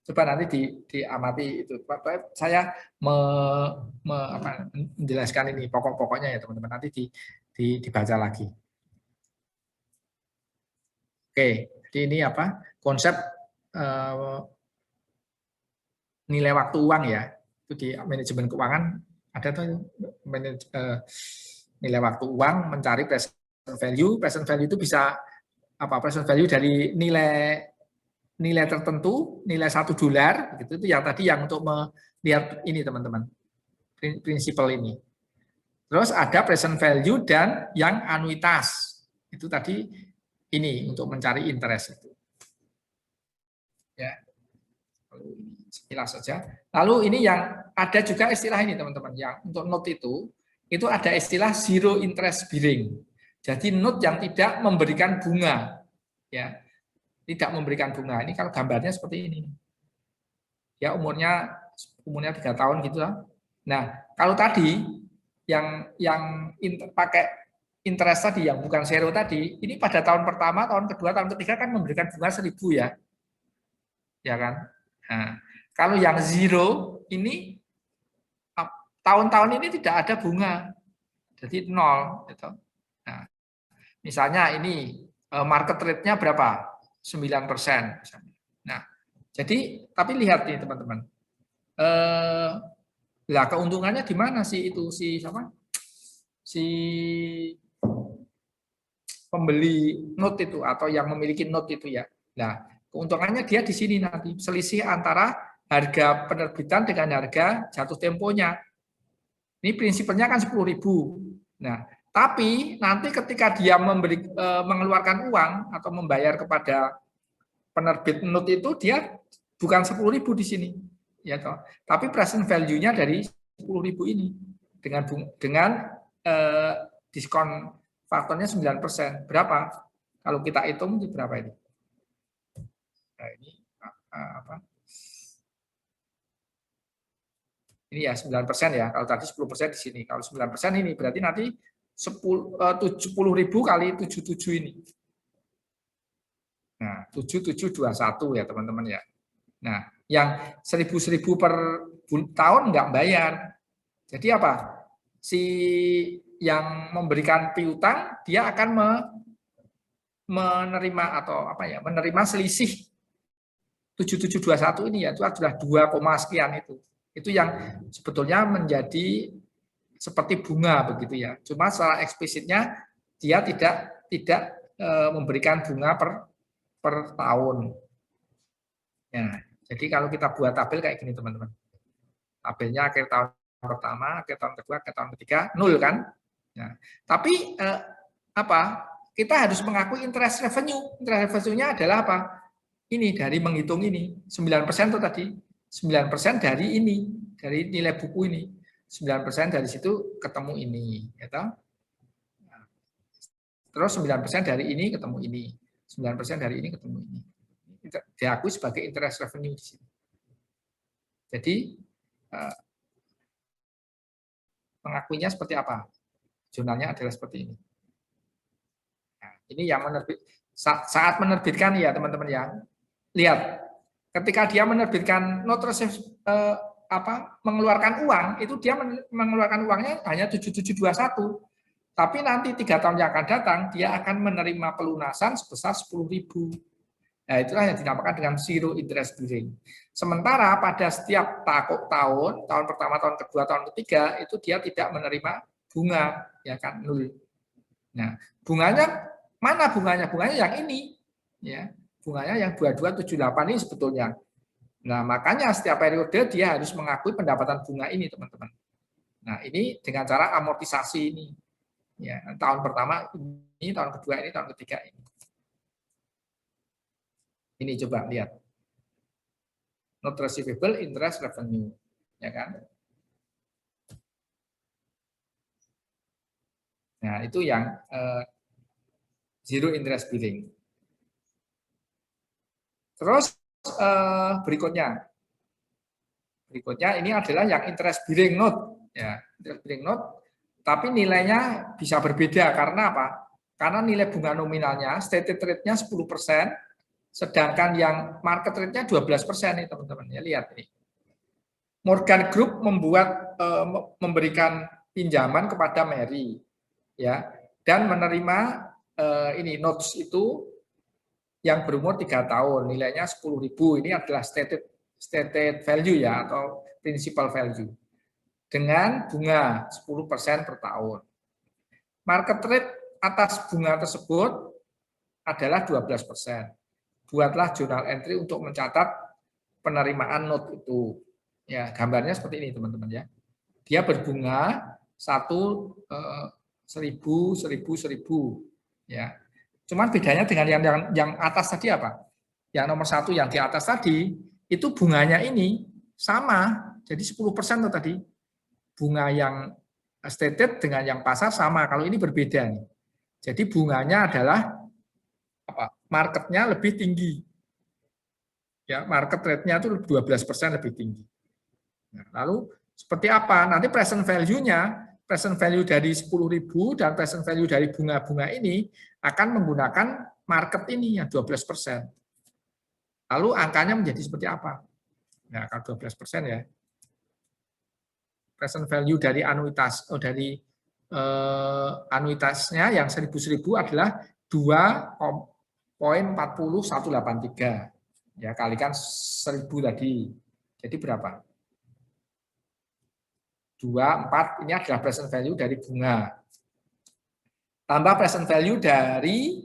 Coba nanti diamati itu. Saya menjelaskan ini pokok-pokoknya ya teman-teman, nanti dibaca lagi. Oke, jadi ini konsep nilai waktu uang ya, itu di manajemen keuangan ada tuh nilai waktu uang, mencari present value. Present value itu bisa present value dari nilai tertentu, nilai $1 gitu, itu yang tadi yang untuk melihat ini teman-teman, prinsipal ini. Terus ada present value dan yang anuitas, itu tadi ini untuk mencari interest itu. Ya. Sekilas saja. Lalu ini yang ada juga istilah ini teman-teman, yang untuk note itu ada istilah zero interest bearing. Jadi note yang tidak memberikan bunga, ya, tidak memberikan bunga. Ini kalau gambarnya seperti ini. Ya umurnya 3 tahun gitu lah. Nah kalau tadi yang pakai interest tadi yang bukan zero tadi, ini pada tahun pertama, tahun kedua, tahun ketiga kan memberikan bunga 1.000 ya, ya kan. Nah, kalau yang zero ini tahun-tahun ini tidak ada bunga, jadi 0. Gitu. Nah, misalnya ini market rate-nya berapa? 9%. Misalnya. Nah, jadi tapi lihat nih teman-teman, lah keuntungannya di mana sih itu si pembeli note itu atau yang memiliki note itu ya. Nah, keuntungannya dia di sini nanti selisih antara harga penerbitan dengan harga jatuh temponya. Ini prinsipnya kan 10.000. Nah, tapi nanti ketika dia mengeluarkan uang atau membayar kepada penerbit note itu dia bukan 10.000 di sini, ya toh. Tapi present value-nya dari 10.000 ini dengan diskon faktornya 9%. Berapa? Kalau kita hitung berapa ini? Nah, ini ini ya 9% ya. Kalau tadi 10% di sini. Kalau 9% ini berarti nanti 70.000 kali 77 ini. Nah, 7721 ya teman-teman ya. Nah, yang 1.000 per tahun nggak bayar. Jadi apa? Si yang memberikan piutang dia akan menerima atau apa ya, menerima selisih 7721 ini ya, itu adalah 2, sekian itu. Itu yang sebetulnya menjadi seperti bunga begitu ya. Cuma secara eksplisitnya dia tidak memberikan bunga per tahun. Ya, jadi kalau kita buat tabel kayak gini teman-teman. Tabelnya akhir tahun pertama, akhir tahun kedua, akhir tahun ketiga, 0 kan? Ya. Tapi kita harus mengakui interest revenue. Interest revenue-nya adalah apa? Ini dari menghitung ini 9% itu tadi 9% dari ini, dari nilai buku ini 9% dari situ ketemu ini, ya toh? Terus 9% dari ini ketemu ini, 9% dari ini ketemu ini. Diakui sebagai interest revenue di sini. Jadi mengakuinya seperti apa? Jurnalnya adalah seperti ini. Nah, ini yang saat menerbitkan ya teman-teman ya. Lihat, ketika dia menerbitkan note receive mengeluarkan uang, itu dia mengeluarkan uangnya hanya 7721. Tapi nanti 3 tahun yang akan datang, dia akan menerima pelunasan sebesar 10.000. Nah, itulah yang dinamakan dengan zero interest bearing. Sementara pada setiap tahun pertama, tahun kedua, tahun ketiga, itu dia tidak menerima bunga, ya kan, 0. Nah, bunganya mana bunganya? Bunganya yang ini, ya. Bunganya yang 2278 ini sebetulnya. Nah, makanya setiap periode dia harus mengakui pendapatan bunga ini, teman-teman. Nah, ini dengan cara amortisasi ini. Ya, tahun pertama ini, tahun kedua ini, tahun ketiga ini. Ini coba lihat. Not receivable interest revenue, ya kan? Nah, itu yang zero interest bearing. Terus berikutnya ini adalah yang interest bearing note, ya, interest bearing note. Tapi nilainya bisa berbeda karena apa? Karena nilai bunga nominalnya stated rate-nya 10%, sedangkan yang market rate-nya 12% nih teman-teman. Ya, lihat ini. Morgan Group memberikan pinjaman kepada Mary, ya, dan menerima ini notes itu yang berumur 3 tahun, nilainya 10.000. Ini adalah stated value ya, atau principal value. Dengan bunga 10% per tahun. Market rate atas bunga tersebut adalah 12%. Buatlah journal entry untuk mencatat penerimaan note itu. Ya, gambarnya seperti ini teman-teman ya. Dia berbunga 1.000, 1.000. Ya. Cuman bedanya dengan yang atas tadi apa? Yang nomor 1 yang di atas tadi, itu bunganya ini sama. Jadi 10% itu tadi. Bunga yang stated dengan yang pasar sama. Kalau ini berbeda nih. Jadi bunganya adalah apa? Marketnya lebih tinggi. Ya, market rate-nya itu 12% lebih tinggi. Nah, lalu seperti apa? Nanti present value-nya, present value dari 10.000 dan present value dari bunga-bunga ini akan menggunakan market ini yang 12%. Lalu angkanya menjadi seperti apa? Nah, kalau 12% ya. Present value dari anuitasnya yang 1.000 adalah 2,40183. Ya, kalikan 1.000 tadi. Jadi berapa? 24, ini adalah present value dari bunga. Tambah present value dari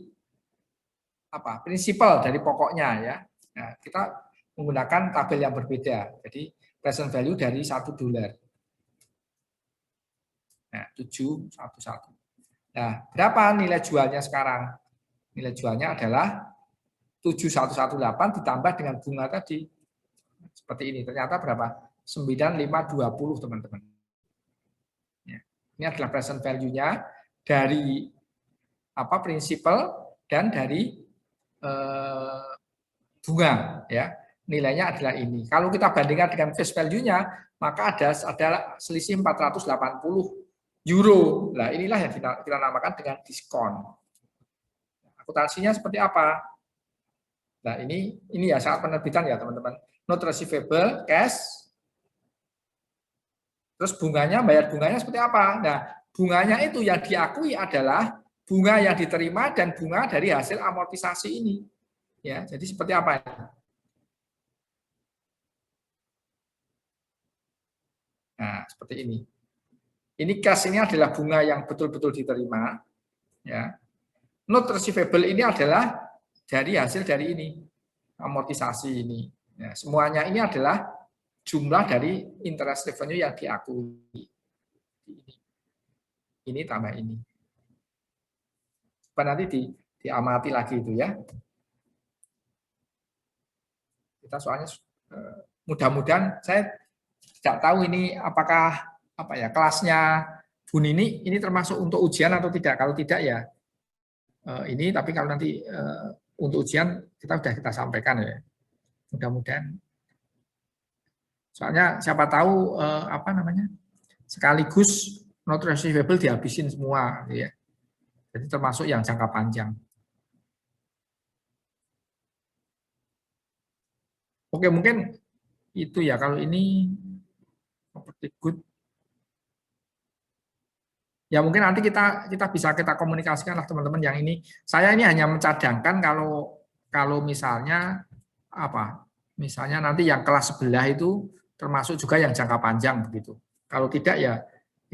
apa? Prinsipal dari pokoknya ya. Nah, kita menggunakan tabel yang berbeda. Jadi present value dari $1. Nah, 711. Nah, berapa nilai jualnya sekarang? Nilai jualnya adalah 7118 ditambah dengan bunga tadi. Seperti ini. Ternyata berapa? 9520, teman-teman. Ya. Ini adalah present value-nya dari apa? Prinsipal dan dari bunga, ya. Nilainya adalah ini. Kalau kita bandingkan dengan face value-nya, maka ada selisih 480 euro. Nah, inilah yang kita namakan dengan diskon. Akuntansinya seperti apa? Nah, ini ya saat penerbitan ya, teman-teman. Note receivable, cash. Terus bunganya, bayar bunganya seperti apa? Nah, bunganya itu yang diakui adalah bunga yang diterima dan bunga dari hasil amortisasi ini. Ya, jadi seperti apa ini? Nah, seperti ini. Ini cash ini adalah bunga yang betul-betul diterima. Ya. Note receivable ini adalah dari hasil dari ini, amortisasi ini. Ya, semuanya ini adalah jumlah dari interest revenue yang diakui. Ini tambah ini. Coba nanti diamati lagi itu ya. Kita soalnya mudah-mudahan saya tidak tahu ini apakah kelasnya Bu Nini ini termasuk untuk ujian atau tidak. Kalau tidak ya ini, tapi kalau nanti untuk ujian kita sampaikan ya. Mudah-mudahan. Soalnya siapa tahu sekaligus note receivable dihabisin semua ya. Jadi termasuk yang jangka panjang. Oke, mungkin itu ya kalau ini property good. Ya mungkin nanti kita bisa komunikasikan lah teman-teman yang ini. Saya ini hanya mencadangkan kalau misalnya misalnya nanti yang kelas sebelah itu termasuk juga yang jangka panjang begitu. Kalau tidak ya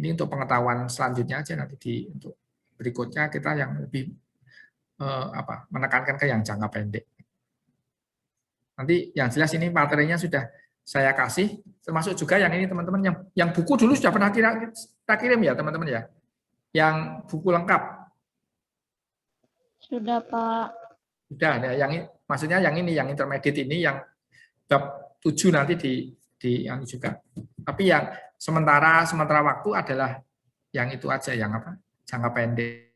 ini untuk pengetahuan selanjutnya aja nanti untuk berikutnya kita yang lebih menekankan ke yang jangka pendek. Nanti yang jelas ini materinya sudah saya kasih, termasuk juga yang ini teman-teman yang buku dulu sudah pernah kita kirim ya teman-teman ya. Yang buku lengkap. Sudah, Pak. Sudah, ya, maksudnya yang ini, yang intermediate ini, yang bab 7 nanti di yang juga. Tapi yang sementara waktu adalah yang itu aja, yang jangka pendek.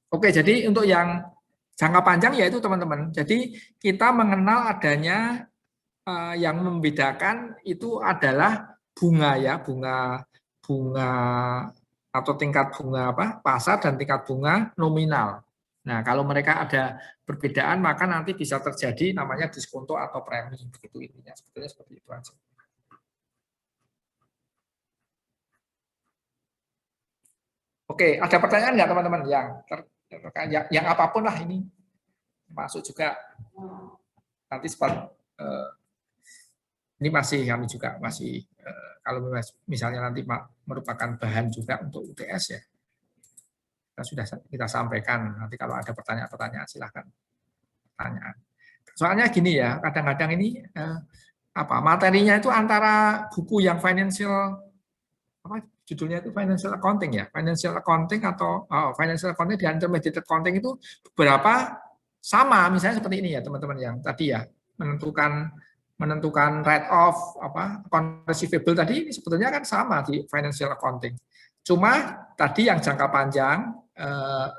Oke, jadi untuk yang jangka panjang yaitu teman-teman. Jadi kita mengenal adanya yang membedakan itu adalah bunga ya, bunga atau tingkat bunga pasar dan tingkat bunga nominal. Nah, kalau mereka ada perbedaan maka nanti bisa terjadi namanya diskonto atau premi, begitu intinya. Sebetulnya seperti itu aja. Oke, ada pertanyaan nggak teman-teman yang apapun lah ini masuk juga nanti ini kami juga masih kalau misalnya nanti merupakan bahan juga untuk UTS ya kita sampaikan nanti kalau ada pertanyaan silahkan pertanyaan. Soalnya gini ya kadang-kadang ini materinya itu antara buku yang financial judulnya itu financial accounting ya, financial accounting atau financial accounting dan intermediate accounting itu beberapa sama, misalnya seperti ini ya teman-teman yang tadi ya menentukan write off account receivable tadi ini sebetulnya kan sama di financial accounting. Cuma tadi yang jangka panjang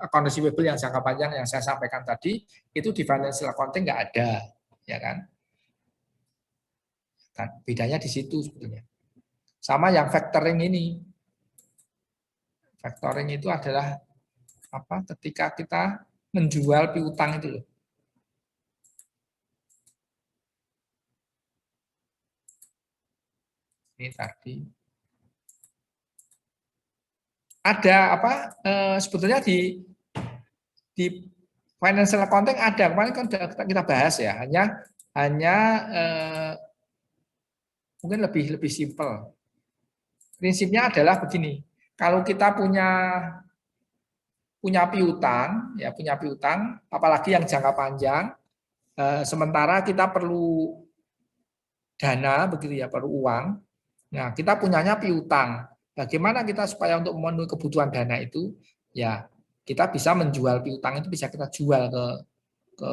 account receivable yang jangka panjang yang saya sampaikan tadi itu di financial accounting nggak ada, ya kan? Bedanya di situ sebetulnya. Sama yang factoring ini. Factoring itu adalah ketika kita menjual piutang itu loh. Ini tadi. Ada sebetulnya di financial accounting ada, kemarin kan kita bahas ya, hanya mungkin lebih simpel. Prinsipnya adalah begini. Kalau kita punya piutang, apalagi yang jangka panjang, sementara kita perlu dana, begitu ya, perlu uang. Nah, kita punyanya piutang. Bagaimana kita supaya untuk memenuhi kebutuhan dana itu, ya kita bisa menjual piutang itu bisa kita jual ke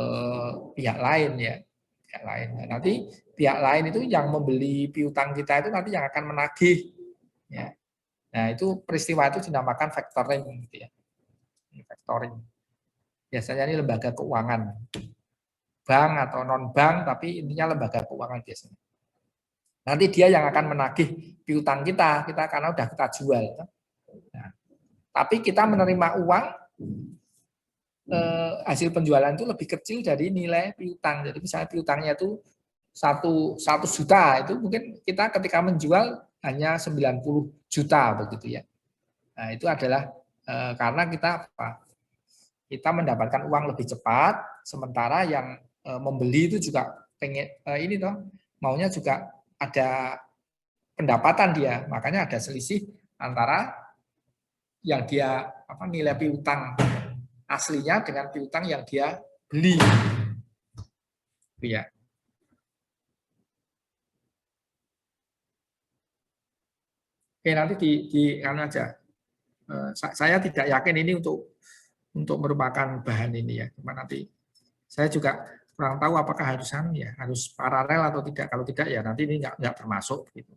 pihak lain ya. pihak lain. Nah, nanti pihak lain itu yang membeli piutang kita itu nanti yang akan menagih. Ya. Nah, itu peristiwa itu dinamakan factoring, gitu ya. Factoring. Biasanya ini lembaga keuangan, bank atau non bank, tapi intinya lembaga keuangan biasanya. Nanti dia yang akan menagih piutang kita karena udah kita jual. Nah, tapi kita menerima uang hasil penjualan itu lebih kecil dari nilai piutang. Jadi misalnya piutangnya itu 1 juta, itu mungkin kita ketika menjual hanya 90 juta begitu ya. Nah, itu adalah karena kita kita mendapatkan uang lebih cepat, sementara yang membeli itu juga pengen ini toh maunya juga ada pendapatan dia, makanya ada selisih antara yang dia nilai piutang aslinya dengan piutang yang dia beli. Ya. Oke, nanti di aja. Saya tidak yakin ini untuk merupakan bahan ini ya. Cuma nanti saya juga kurang tahu apakah harus paralel atau tidak. Kalau tidak ya nanti ini nggak termasuk gitu.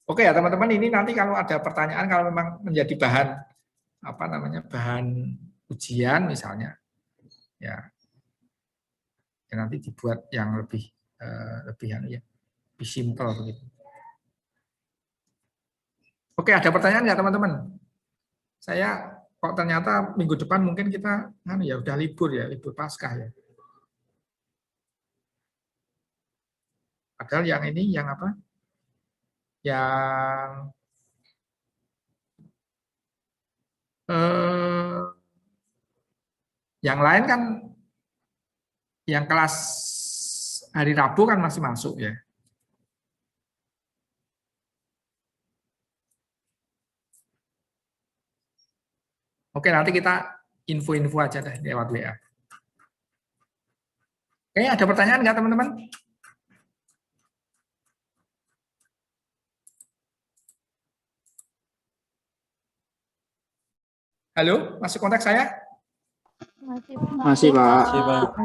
Oke ya teman-teman, ini nanti kalau ada pertanyaan, kalau memang menjadi bahan bahan ujian misalnya ya nanti dibuat yang lebih simpel begitu. Oke, ada pertanyaan nggak teman-teman? Saya kok ternyata minggu depan mungkin kita udah libur Paskah ya. Padahal yang ini yang yang lain kan yang kelas hari Rabu kan masih masuk ya. Oke, nanti kita info-info aja deh lewat WA. Oke, ada pertanyaan nggak teman-teman? Halo, masih kontak saya? Masih, Pak. Terima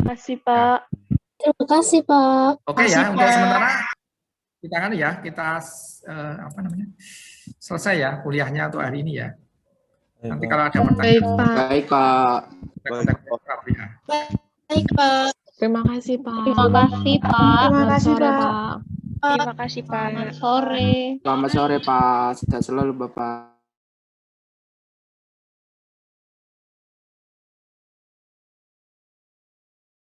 kasih, Pak. Oke ya, untuk sementara kita selesai ya kuliahnya untuk hari ini ya. Nanti kalau ada pertanyaan. Baik, Pak. Baik, Pak. Terima kasih, Pak. Terima kasih, Pak. Terima kasih, Sore, Pak. Pak. Terima kasih, Pak. Sore. Selamat sore, Pak. Sehat selalu, Bapak.